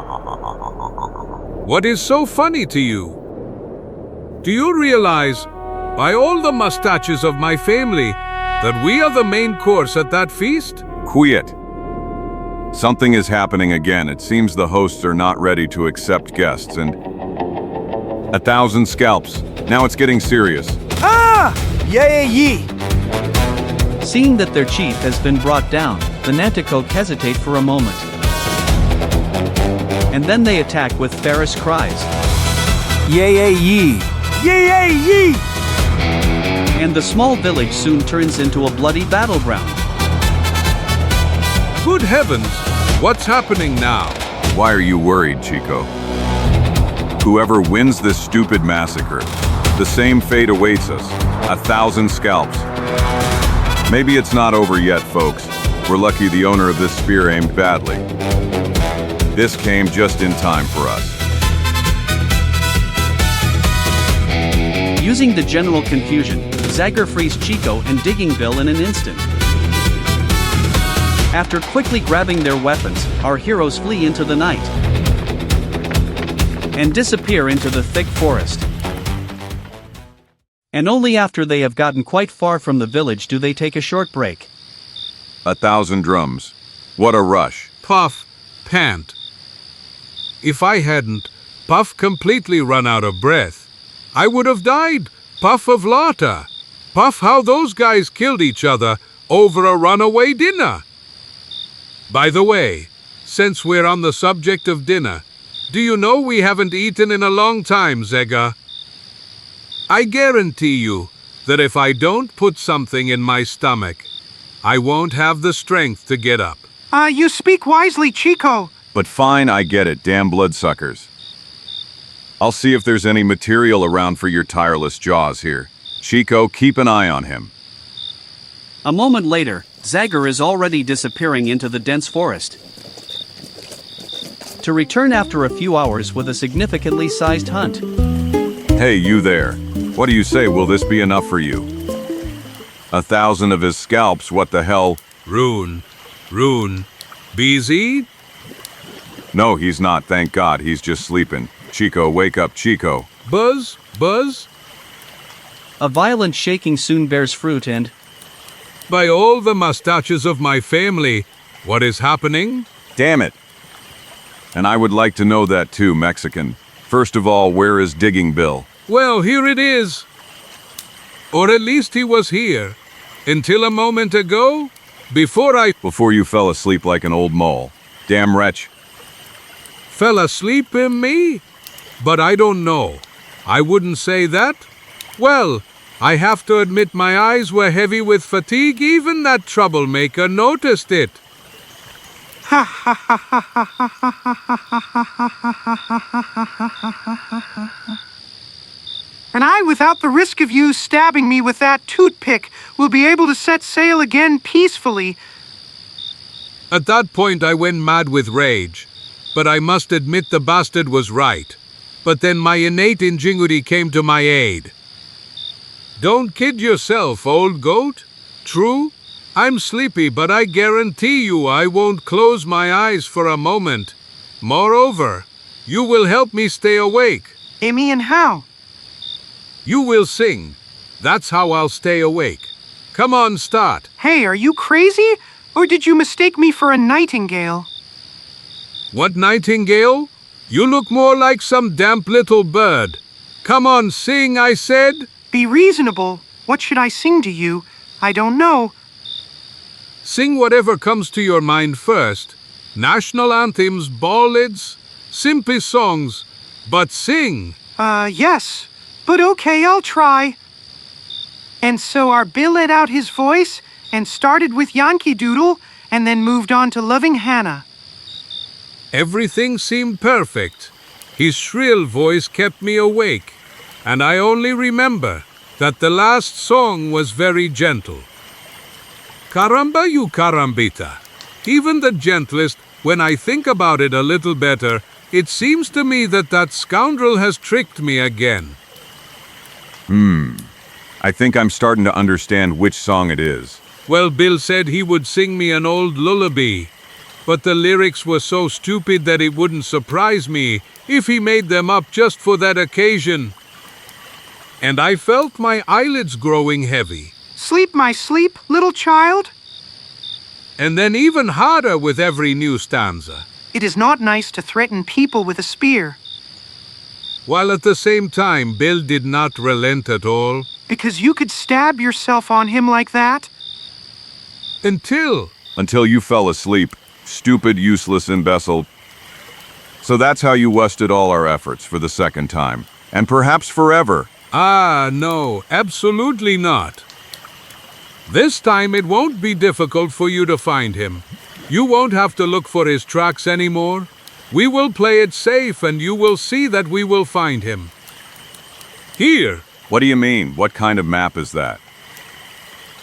What is so funny to you? Do you realize, by all the mustaches of my family, that we are the main course at that feast? Quiet. Something is happening again. It seems the hosts are not ready to accept guests and... 1,000 scalps. Now it's getting serious. Ah! Yay-Ye! Seeing that their chief has been brought down, the Nanticoke hesitate for a moment. And then they attack with ferocious cries. Yay-Ye! Yay-Ye! And the small village soon turns into a bloody battleground. Good heavens, what's happening now? Why are you worried, Chico? Whoever wins this stupid massacre, the same fate awaits us. 1,000 scalps. Maybe it's not over yet, folks. We're lucky the owner of this spear aimed badly. This came just in time for us. Using the general confusion, Zagor frees Chico and Digging Bill in an instant. After quickly grabbing their weapons, our heroes flee into the night and disappear into the thick forest. And only after they have gotten quite far from the village do they take a short break. 1,000 drums. What a rush. Puff, pant. If I hadn't, Puff completely run out of breath, I would have died. Puff of laughter. Puff how those guys killed each other over a runaway dinner. By the way, since we're on the subject of dinner, do you know we haven't eaten in a long time, Zagor? I guarantee you that if I don't put something in my stomach, I won't have the strength to get up. You speak wisely, Chico. But fine, I get it, damn bloodsuckers. I'll see if there's any material around for your tireless jaws here. Chico, keep an eye on him. A moment later, Zagor is already disappearing into the dense forest, to return after a few hours with a significantly sized hunt. Hey, you there. What do you say, will this be enough for you? 1,000 of his scalps, what the hell? Rune. BZ? No, he's not, thank God, he's just sleeping. Chico, wake up, Chico. Buzz? A violent shaking soon bears fruit and... By all the mustaches of my family, what is happening? Damn it. And I would like to know that too, Mexican. First of all, where is Digging Bill? Well, here it is. Or at least he was here. Until a moment ago, Before you fell asleep like an old mole. Damn wretch. Fell asleep in me? But I don't know. I wouldn't say that. Well, I have to admit my eyes were heavy with fatigue. Even that troublemaker noticed it. And I, without the risk of you stabbing me with that toothpick, will be able to set sail again peacefully. At that point I went mad with rage. But I must admit the bastard was right. But then my innate ingenuity came to my aid. Don't kid yourself, old goat. True, I'm sleepy, but I guarantee you I won't close my eyes for a moment. Moreover, You will help me stay awake. Amy, and how? You will sing. That's how I'll stay awake. Come on, start. Hey, are you crazy? Or did you mistake me for a nightingale? What nightingale? You look more like some damp little bird. Come on, sing, I said. Be reasonable. What should I sing to you? I don't know. Sing whatever comes to your mind first. National anthems, ballads, simply songs. But sing. Yes. But okay, I'll try. And so our Bill let out his voice and started with Yankee Doodle and then moved on to Loving Hannah. Everything seemed perfect. His shrill voice kept me awake, and I only remember that the last song was very gentle. Caramba you carambita. Even the gentlest, when I think about it a little better, it seems to me that that scoundrel has tricked me again. I think I'm starting to understand which song it is. Well, Bill said he would sing me an old lullaby, but the lyrics were so stupid that it wouldn't surprise me if he made them up just for that occasion. And I felt my eyelids growing heavy. Sleep, my sleep, little child. And then even harder with every new stanza. It is not nice to threaten people with a spear. While at the same time, Bill did not relent at all. Because you could stab yourself on him like that? Until you fell asleep, stupid, useless imbecile. So that's how you wasted all our efforts for the second time. And perhaps forever. Ah, no, absolutely not. This time it won't be difficult for you to find him. You won't have to look for his tracks anymore. We will play it safe and you will see that we will find him. Here. What do you mean? What kind of map is that?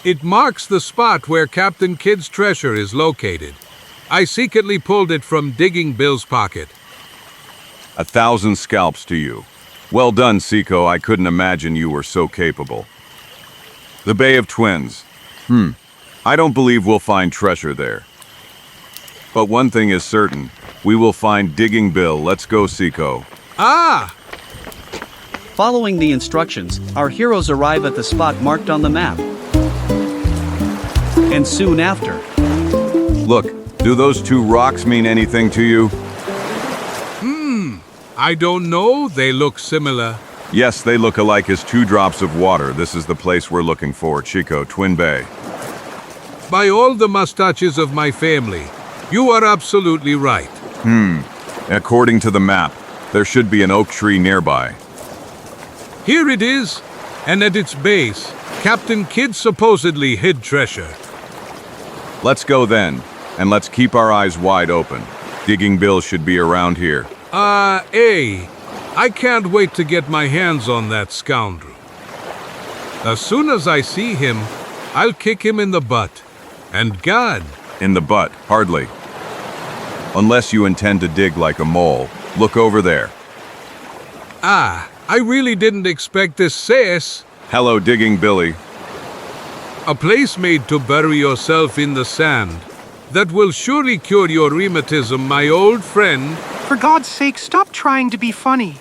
It marks the spot where Captain Kidd's treasure is located. I secretly pulled it from Digging Bill's pocket. 1,000 scalps to you. Well done, CHICO. I couldn't imagine you were so capable. The Bay of Twins. I don't believe we'll find treasure there. But one thing is certain. We will find Digging Bill. Let's go, CHICO. Ah! Following the instructions, our heroes arrive at the spot marked on the map. And soon after. Look, do those two rocks mean anything to you? I don't know. They look similar. Yes, they look alike as 2 drops of water. This is the place we're looking for, CHICO, Twin Bay. By all the mustaches of my family, you are absolutely right. According to the map, there should be an oak tree nearby. Here it is, and at its base, Captain Kidd supposedly hid treasure. Let's go then, and let's keep our eyes wide open. Digging Bill should be around here. I can't wait to get my hands on that scoundrel. As soon as I see him, I'll kick him in the butt. And God! In the butt, hardly. Unless you intend to dig like a mole. Look over there. I really didn't expect this, sis. Hello, Digging Billy. A place made to bury yourself in the sand. That will surely cure your rheumatism, my old friend. For God's sake, stop trying to be funny.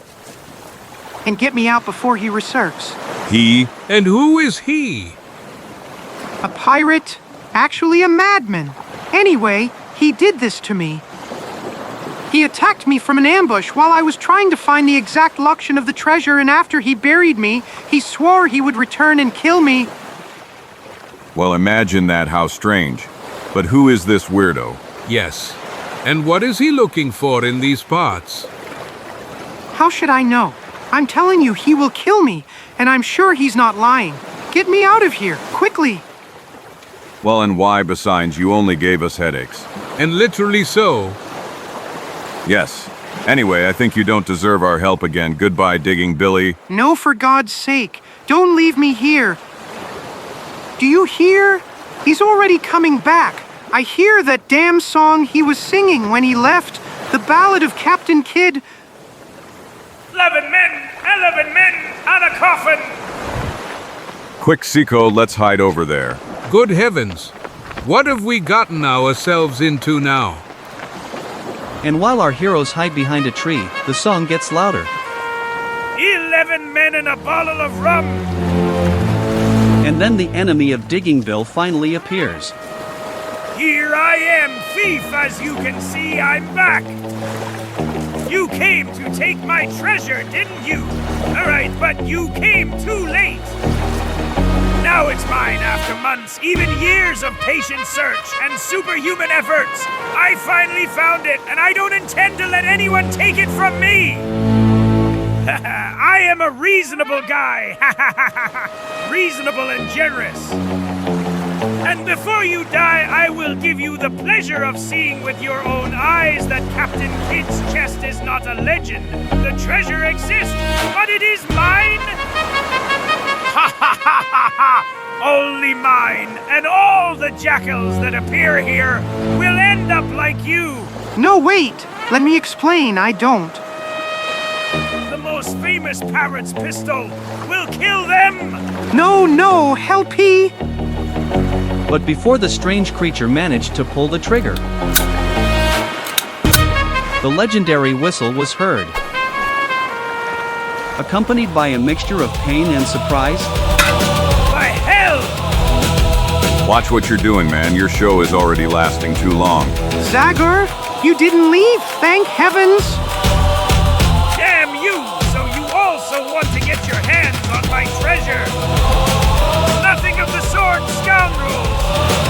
And get me out before he resurrects. He? And who is he? A pirate. Actually a madman. Anyway, he did this to me. He attacked me from an ambush while I was trying to find the exact location of the treasure, and after he buried me, he swore he would return and kill me. Well, imagine that, how strange. But who is this weirdo? Yes. And what is he looking for in these parts? How should I know? I'm telling you, he will kill me, and I'm sure he's not lying. Get me out of here, quickly. Well, and why, besides, you only gave us headaches? And literally so. Yes. Anyway, I think you don't deserve our help again. Goodbye, Digging Billy. No, for God's sake. Don't leave me here. Do you hear? He's already coming back. I hear that damn song he was singing when he left. The Ballad of Captain Kidd. 11 men and a coffin. Quick, CHICO, let's hide over there. Good heavens. What have we gotten ourselves into now? And while our heroes hide behind a tree, the song gets louder. 11 men and a bottle of rum! And then the enemy of Digging Bill finally appears. Here I am, thief, as you can see, I'm back! You came to take my treasure, didn't you? Alright, but you came too late! Now it's mine after months, even years of patient search and superhuman efforts. I finally found it, and I don't intend to let anyone take it from me! I am a reasonable guy! Reasonable and generous. And before you die, I will give you the pleasure of seeing with your own eyes that Captain Kidd's chest is not a legend. The treasure exists, but it is mine! Ha ha ha ha ha! Only mine, and all the jackals that appear here will end up like you! No, wait! Let me explain, I don't. The most famous parrot's pistol will kill them! No, helpy! But before the strange creature managed to pull the trigger, the legendary whistle was heard. Accompanied by a mixture of pain and surprise. By hell! Watch what you're doing, man. Your show is already lasting too long. Zagor, you didn't leave, thank heavens! Damn you! So you also want to get your hands on my treasure! Nothing of the sort, scoundrels!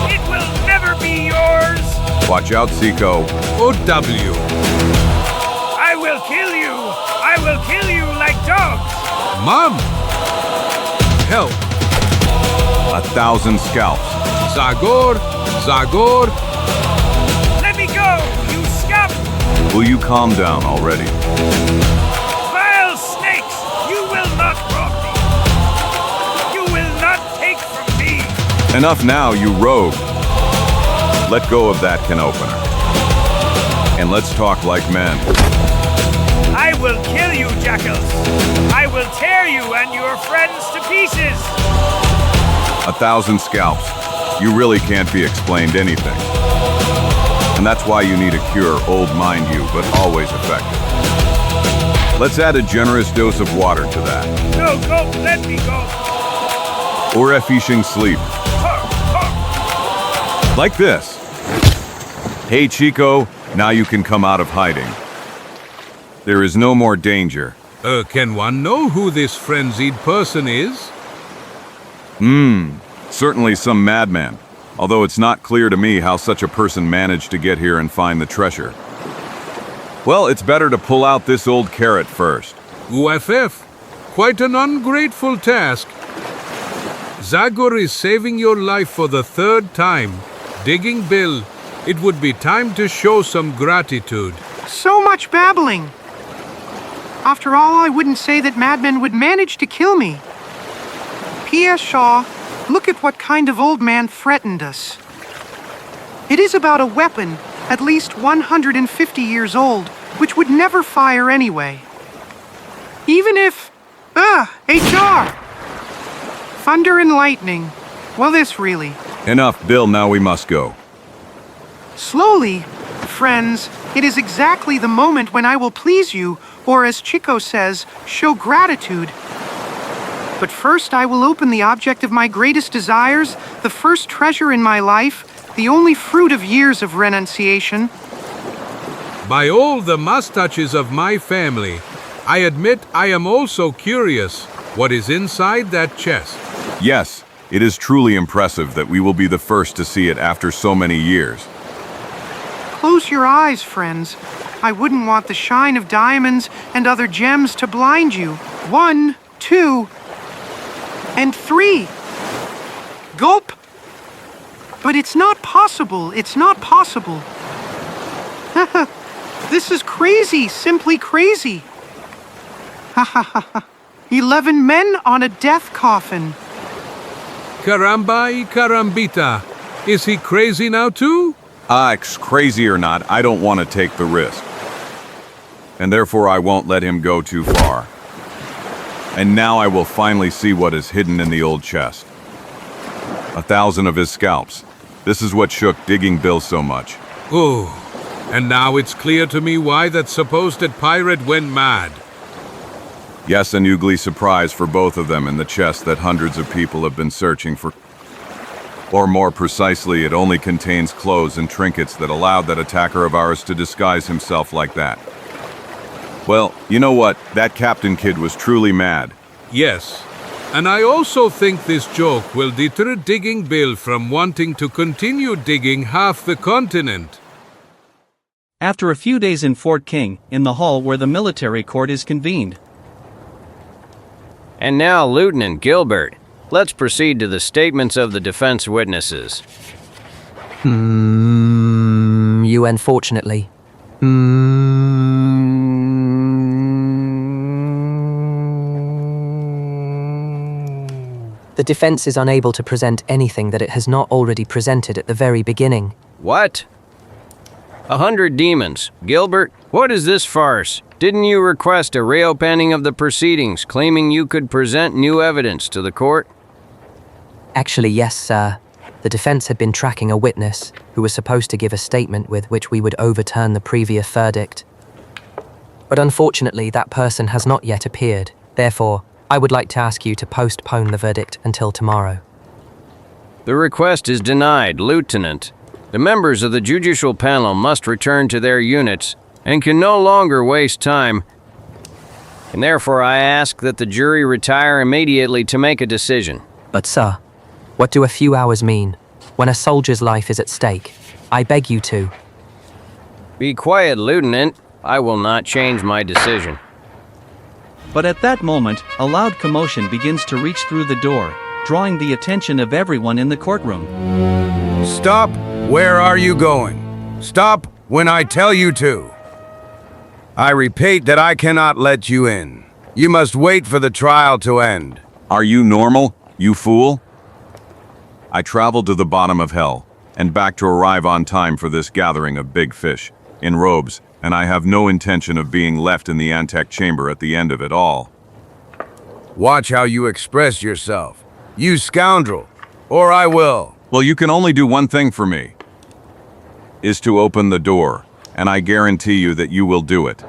It will never be yours! Watch out, CHICO. OW. I will kill you! I will kill you like dogs! Mom! Help! 1,000 scalps. Zagor! Zagor! Let me go, you scum! Will you calm down already? Vile snakes! You will not rob me! You will not take from me! Enough now, you rogue. Let go of that can opener. And let's talk like men. I will kill you, jackals! I will tear you and your friends to pieces! 1,000 scalps. You really can't be explained anything. And that's why you need a cure, old mind you, but always effective. Let's add a generous dose of water to that. No, go, let me go! Or efficient sleep. Like this. Hey, CHICO, now you can come out of hiding. There is no more danger. Can one know who this frenzied person is? Certainly some madman. Although it's not clear to me how such a person managed to get here and find the treasure. Well, it's better to pull out this old carrot first. UFF, quite an ungrateful task. Zagor is saving your life for the 3rd time. Digging Bill, it would be time to show some gratitude. So much babbling! After all, I wouldn't say that madmen would manage to kill me. P.S. Shaw, look at what kind of old man threatened us. It is about a weapon, at least 150 years old, which would never fire anyway. Even if... HR! Thunder and lightning. Well, this really. Enough, Bill, now we must go. Slowly, friends, it is exactly the moment when I will please you, or as CHICO says, show gratitude. But first I will open the object of my greatest desires, the first treasure in my life, the only fruit of years of renunciation. By all the mustaches of my family, I admit I am also curious what is inside that chest. Yes, it is truly impressive that we will be the first to see it after so many years. Close your eyes, friends. I wouldn't want the shine of diamonds and other gems to blind you. 1, 2, and 3. Gulp! But it's not possible. It's not possible. This is crazy, simply crazy. 11 men on a death coffin. Caramba y carambita. Is he crazy now too? Crazy or not, I don't want to take the risk. And therefore I won't let him go too far. And now I will finally see what is hidden in the old chest. 1,000 of his scalps. This is what shook Digging Bill so much. Oh, And now it's clear to me why that supposed pirate went mad. Yes, an ugly surprise for both of them in the chest that hundreds of people have been searching for. Or more precisely, it only contains clothes and trinkets that allowed that attacker of ours to disguise himself like that. Well, you know what? That Captain Kid was truly mad. Yes. And I also think this joke will deter Digging Bill from wanting to continue digging half the continent. After a few days in Fort King, in the hall where the military court is convened. And now, Lieutenant Gilbert, let's proceed to the statements of the defense witnesses. You unfortunately. The defense is unable to present anything that it has not already presented at the very beginning. What? 100 demons. Gilbert, what is this farce? Didn't you request a reopening of the proceedings, claiming you could present new evidence to the court? Actually, yes, sir. The defense had been tracking a witness who was supposed to give a statement with which we would overturn the previous verdict. But unfortunately, that person has not yet appeared. Therefore, I would like to ask you to postpone the verdict until tomorrow. The request is denied, Lieutenant. The members of the judicial panel must return to their units and can no longer waste time. And therefore I ask that the jury retire immediately to make a decision. But sir, what do a few hours mean when a soldier's life is at stake? I beg you to. Be quiet, Lieutenant. I will not change my decision. But at that moment, a loud commotion begins to reach through the door, drawing the attention of everyone in the courtroom. Stop! Where are you going? Stop when I tell you to. I repeat that I cannot let you in. You must wait for the trial to end. Are you normal, you fool? I traveled to the bottom of hell and back to arrive on time for this gathering of big fish in robes, and I have no intention of being left in the Antec chamber at the end of it all. Watch how you express yourself, you scoundrel, or I will. Well, you can only do one thing for me, is to open the door, and I guarantee you that you will do it.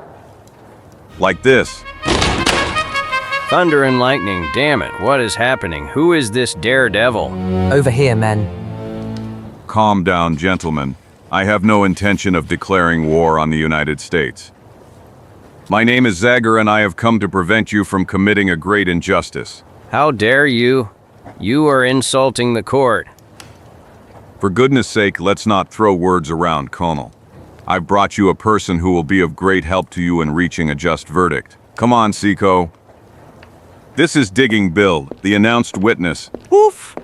Like this. Thunder and lightning, damn it, what is happening? Who is this daredevil? Over here, men. Calm down, gentlemen. I have no intention of declaring war on the United States. My name is Zagor, and I have come to prevent you from committing a great injustice. How dare you? You are insulting the court. For goodness sake, let's not throw words around, Colonel. I've brought you a person who will be of great help to you in reaching a just verdict. Come on, CHICO. This is Digging Bill, the announced witness. Woof!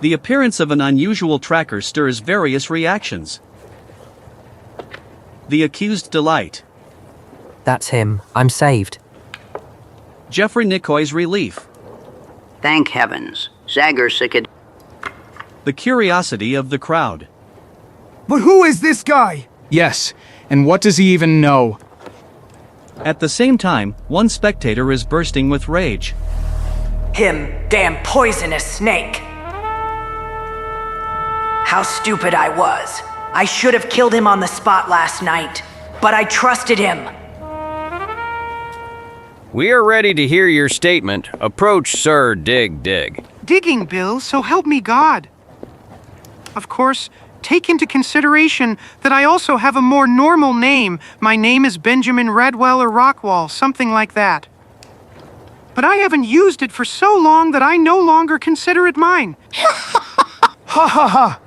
The appearance of an unusual tracker stirs various reactions. The accused delight. That's him. I'm saved. Jeffrey Nicoy's relief. Thank heavens. Zagor Sicked. The curiosity of the crowd. But who is this guy? Yes, and what does he even know? At the same time, one spectator is bursting with rage. Him, damn poisonous snake. How stupid I was. I should have killed him on the spot last night, but I trusted him. We are ready to hear your statement. Approach, Sir Dig. Digging Bill, so help me God. Of course, take into consideration that I also have a more normal name. My name is Benjamin Redwell or Rockwall, something like that. But I haven't used it for so long that I no longer consider it mine. Ha ha ha!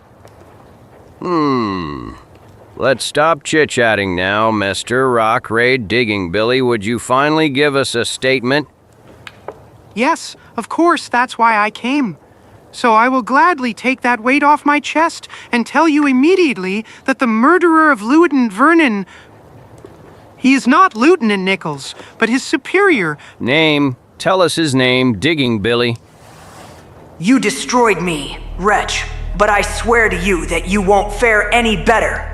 Let's stop chit-chatting now, Mr. Rock Raid Digging Billy. Would you finally give us a statement? Yes, of course, that's why I came. So I will gladly take that weight off my chest and tell you immediately that the murderer of Lieutenant Vernon... He is not Lieutenant Nichols, but his superior... Name. Tell us his name, Digging Billy. You destroyed me, wretch, but I swear to you that you won't fare any better.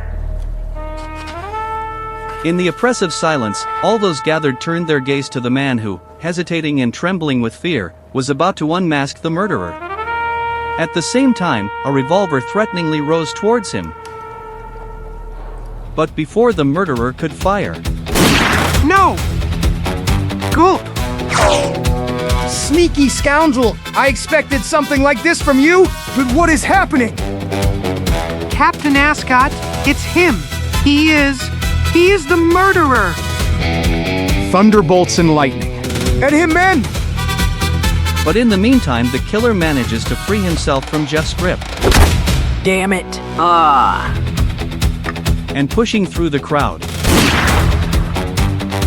In the oppressive silence, all those gathered turned their gaze to the man who, hesitating and trembling with fear, was about to unmask the murderer. At the same time, a revolver threateningly rose towards him. but before the murderer could fire. No! Gulp! Sneaky scoundrel! I expected something like this from you, but what is happening? Captain Ascot, it's him. He is the murderer. Thunderbolts and lightning. At him, men! But in the meantime, the killer manages to free himself from Jeff's grip. Damn it. And pushing through the crowd,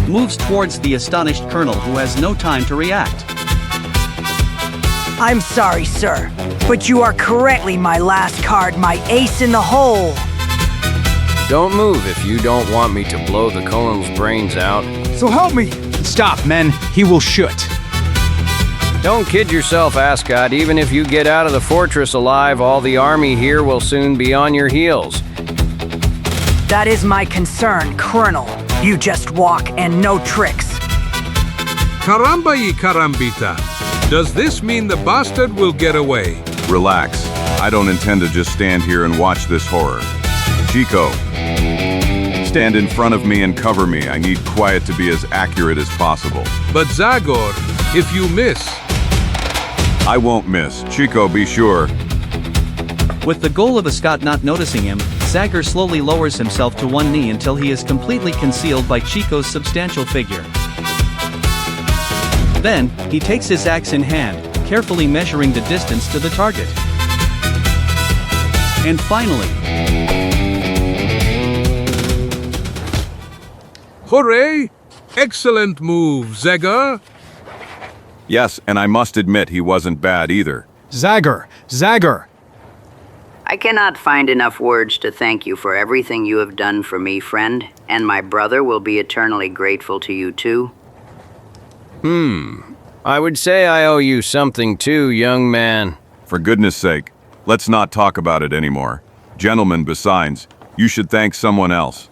moves towards the astonished colonel, who has no time to react. I'm sorry, sir, but you are correctly my last card, my ace in the hole. Don't move if you don't want me to blow the colonel's brains out. So help me! Stop, men. He will shoot. Don't kid yourself, Ascot. Even if you get out of the fortress alive, all the army here will soon be on your heels. That is my concern, Colonel. You just walk and no tricks. Caramba y carambita. Does this mean the bastard will get away? Relax. I don't intend to just stand here and watch this horror. CHICO, stand in front of me and cover me. I need quiet to be as accurate as possible. But Zagor, if you miss... I won't miss. CHICO, be sure. With the goal of Ascot not noticing him, Zagor slowly lowers himself to one knee until he is completely concealed by CHICO's substantial figure. Then, he takes his axe in hand, carefully measuring the distance to the target. And finally... Hooray! Excellent move, Zagor. Yes, and I must admit he wasn't bad either. Zagor! I cannot find enough words to thank you for everything you have done for me, friend, and my brother will be eternally grateful to you too. I would say I owe you something too, young man. For goodness sake, let's not talk about it anymore. Gentlemen, besides, you should thank someone else.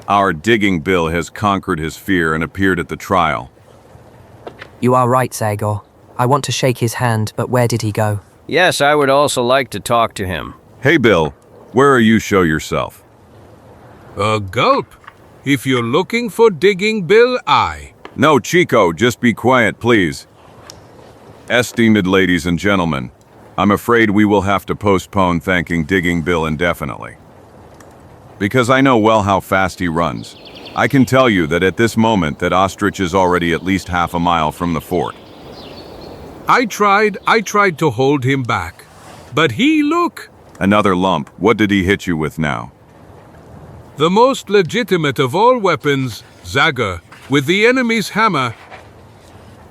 Our digging Bill has conquered his fear and appeared at the trial. You are right, Zagor. I want to shake his hand, but where did he go? Yes, I would also like to talk to him. Hey, Bill, where are you? Show yourself. Gulp. If you're looking for digging Bill, No, CHICO, just be quiet, please. Esteemed ladies and gentlemen, I'm afraid we will have to postpone thanking Digging Bill indefinitely. Because I know well how fast he runs. I can tell you that at this moment that Ostrich is already at least half a mile from the fort. I tried to hold him back. But look! Another lump. What did he hit you with now? The most legitimate of all weapons, Zagor, with the enemy's hammer.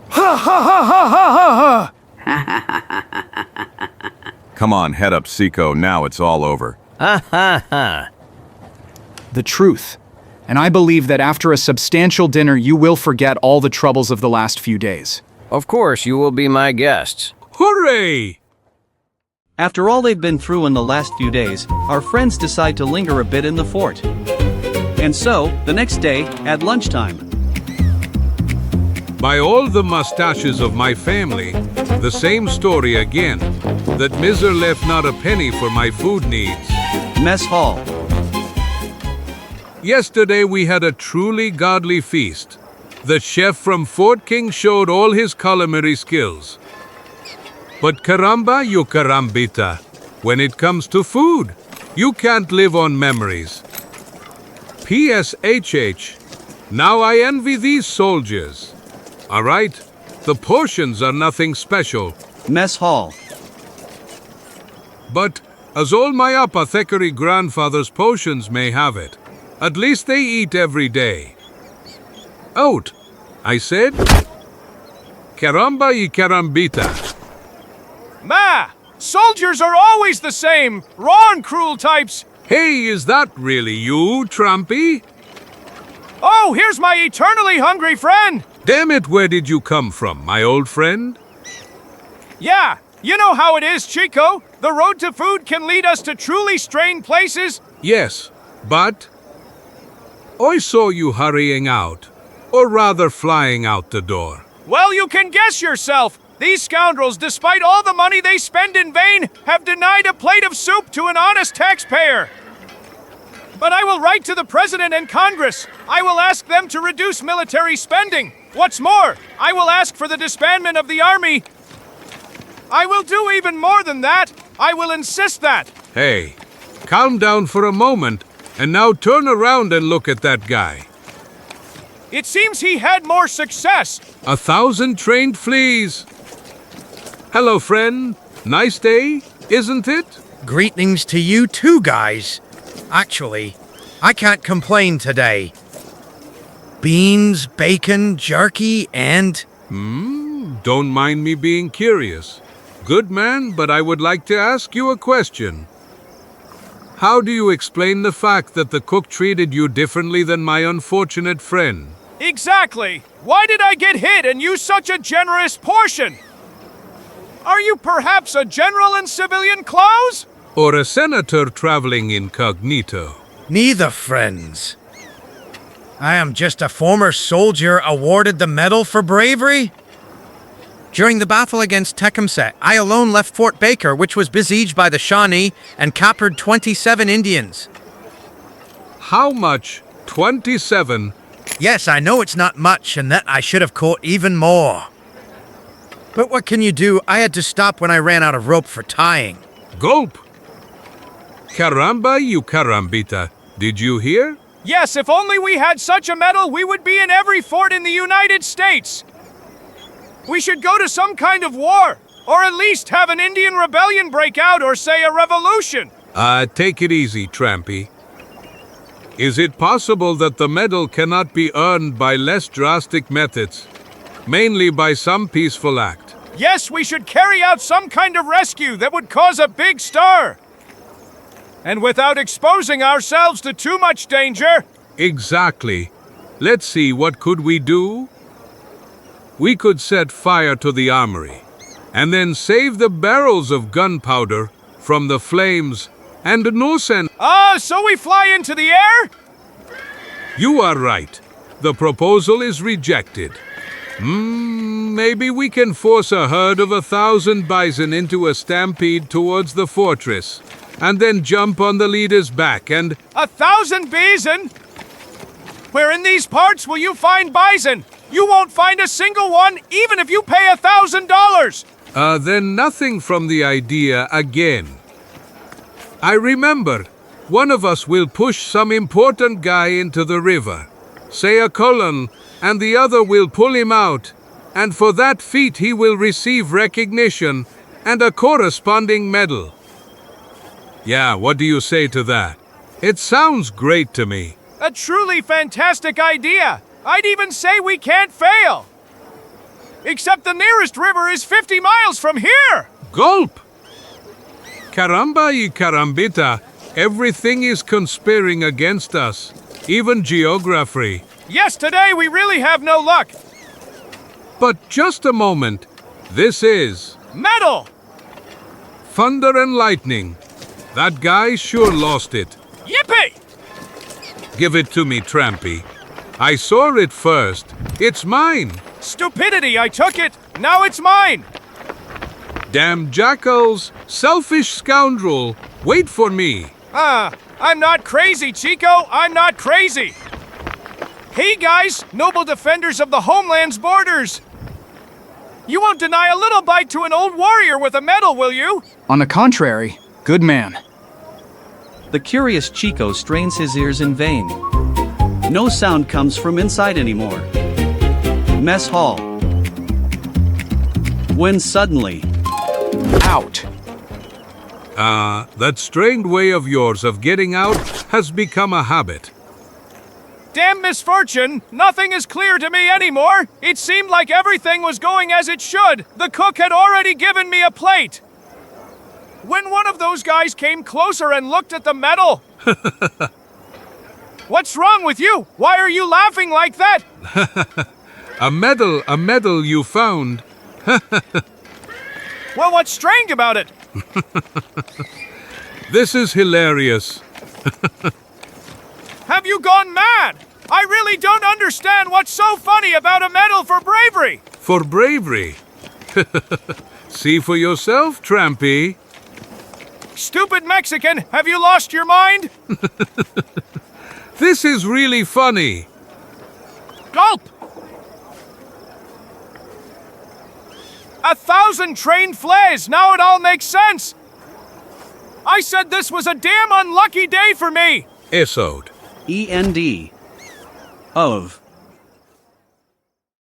Ha ha ha ha ha ha! Come on, head up, CHICO. Now it's all over. Ha ha ha! The truth. And I believe that after a substantial dinner, you will forget all the troubles of the last few days. Of course, you will be my guests. Hooray! After all they've been through in the last few days, our friends decide to linger a bit in the fort. And so, the next day, at lunchtime. By all the mustaches of my family, the same story again. That miser left not a penny for my food needs. Mess hall. Yesterday we had a truly godly feast. The chef from Fort King showed all his culinary skills. But caramba you carambita, when it comes to food, you can't live on memories. PSHH, now I envy these soldiers. Alright, the portions are nothing special. Mess hall. But, as all my apothecary grandfather's potions may have it, at least they eat every day. Out, I said. Caramba y carambita. Ma! Soldiers are always the same! Raw and cruel types! Hey, is that really you, Trumpy? Oh, here's my eternally hungry friend! Damn it, where did you come from, my old friend? Yeah, you know how it is, CHICO. The road to food can lead us to truly strange places. Yes, but... I saw you hurrying out, or rather flying out the door. Well, you can guess yourself. These scoundrels, despite all the money they spend in vain, have denied a plate of soup to an honest taxpayer. But I will write to the President and Congress. I will ask them to reduce military spending. What's more, I will ask for the disbandment of the army. I will do even more than that. I will insist that. Hey, calm down for a moment, and now turn around and look at that guy. It seems he had more success. 1,000 trained fleas. Hello, friend. Nice day, isn't it? Greetings to you too, guys. Actually, I can't complain today. Beans, bacon, jerky, and... Don't mind me being curious. Good man, but I would like to ask you a question. How do you explain the fact that the cook treated you differently than my unfortunate friend? Exactly. Why did I get hit and you such a generous portion? Are you perhaps a general in civilian clothes? Or a senator traveling incognito? Neither, friends. I am just a former soldier awarded the Medal for Bravery. During the battle against Tecumseh, I alone left Fort Baker, which was besieged by the Shawnee, and captured 27 Indians. How much? 27? Yes, I know it's not much, and that I should have caught even more. But what can you do? I had to stop when I ran out of rope for tying. Gulp! Caramba, you carambita. Did you hear? Yes, if only we had such a medal, we would be in every fort in the United States. We should go to some kind of war, or at least have an Indian rebellion break out, or say a revolution. Take it easy, Trampy. Is it possible that the medal cannot be earned by less drastic methods, mainly by some peaceful act? Yes, we should carry out some kind of rescue that would cause a big stir. And without exposing ourselves to too much danger. Exactly. Let's see, what could we do? We could set fire to the armory, and then save the barrels of gunpowder from the flames and no sense. So we fly into the air? You are right. The proposal is rejected. Maybe we can force a herd of 1,000 bison into a stampede towards the fortress, and then jump on the leader's back and... 1,000 bison? Where in these parts will you find bison? You won't find a single one, even if you pay $1,000! Then nothing from the idea again. I remember, one of us will push some important guy into the river, say a colon, and the other will pull him out, and for that feat he will receive recognition and a corresponding medal. Yeah, what do you say to that? It sounds great to me. A truly fantastic idea. I'd even say we can't fail. Except the nearest river is 50 miles from here. Gulp! Caramba y carambita, everything is conspiring against us, even geography. Yes, today we really have no luck. But just a moment, this is... Metal! Thunder and lightning. That guy sure lost it. Yippee! Give it to me, Trampy. I saw it first. It's mine. Stupidity, I took it. Now it's mine. Damn jackals, selfish scoundrel. Wait for me. I'm not crazy, Chico. I'm not crazy. Hey guys, noble defenders of the homeland's borders. You won't deny a little bite to an old warrior with a medal, will you? On the contrary, good man. The curious Chico strains his ears in vain. No sound comes from inside anymore. Mess hall. When suddenly... Out! That strained way of yours of getting out has become a habit. Damn misfortune! Nothing is clear to me anymore! It seemed like everything was going as it should! The cook had already given me a plate! When one of those guys came closer and looked at the medal... What's wrong with you? Why are you laughing like that? A medal you found. Well, what's strange about it? This is hilarious. Have you gone mad? I really don't understand what's so funny about a medal for bravery. For bravery? See for yourself, Trampy. Stupid Mexican, have you lost your mind? This is really funny. Gulp! 1,000 trained flays, now it all makes sense! I said this was a damn unlucky day for me! Isode. END. Of.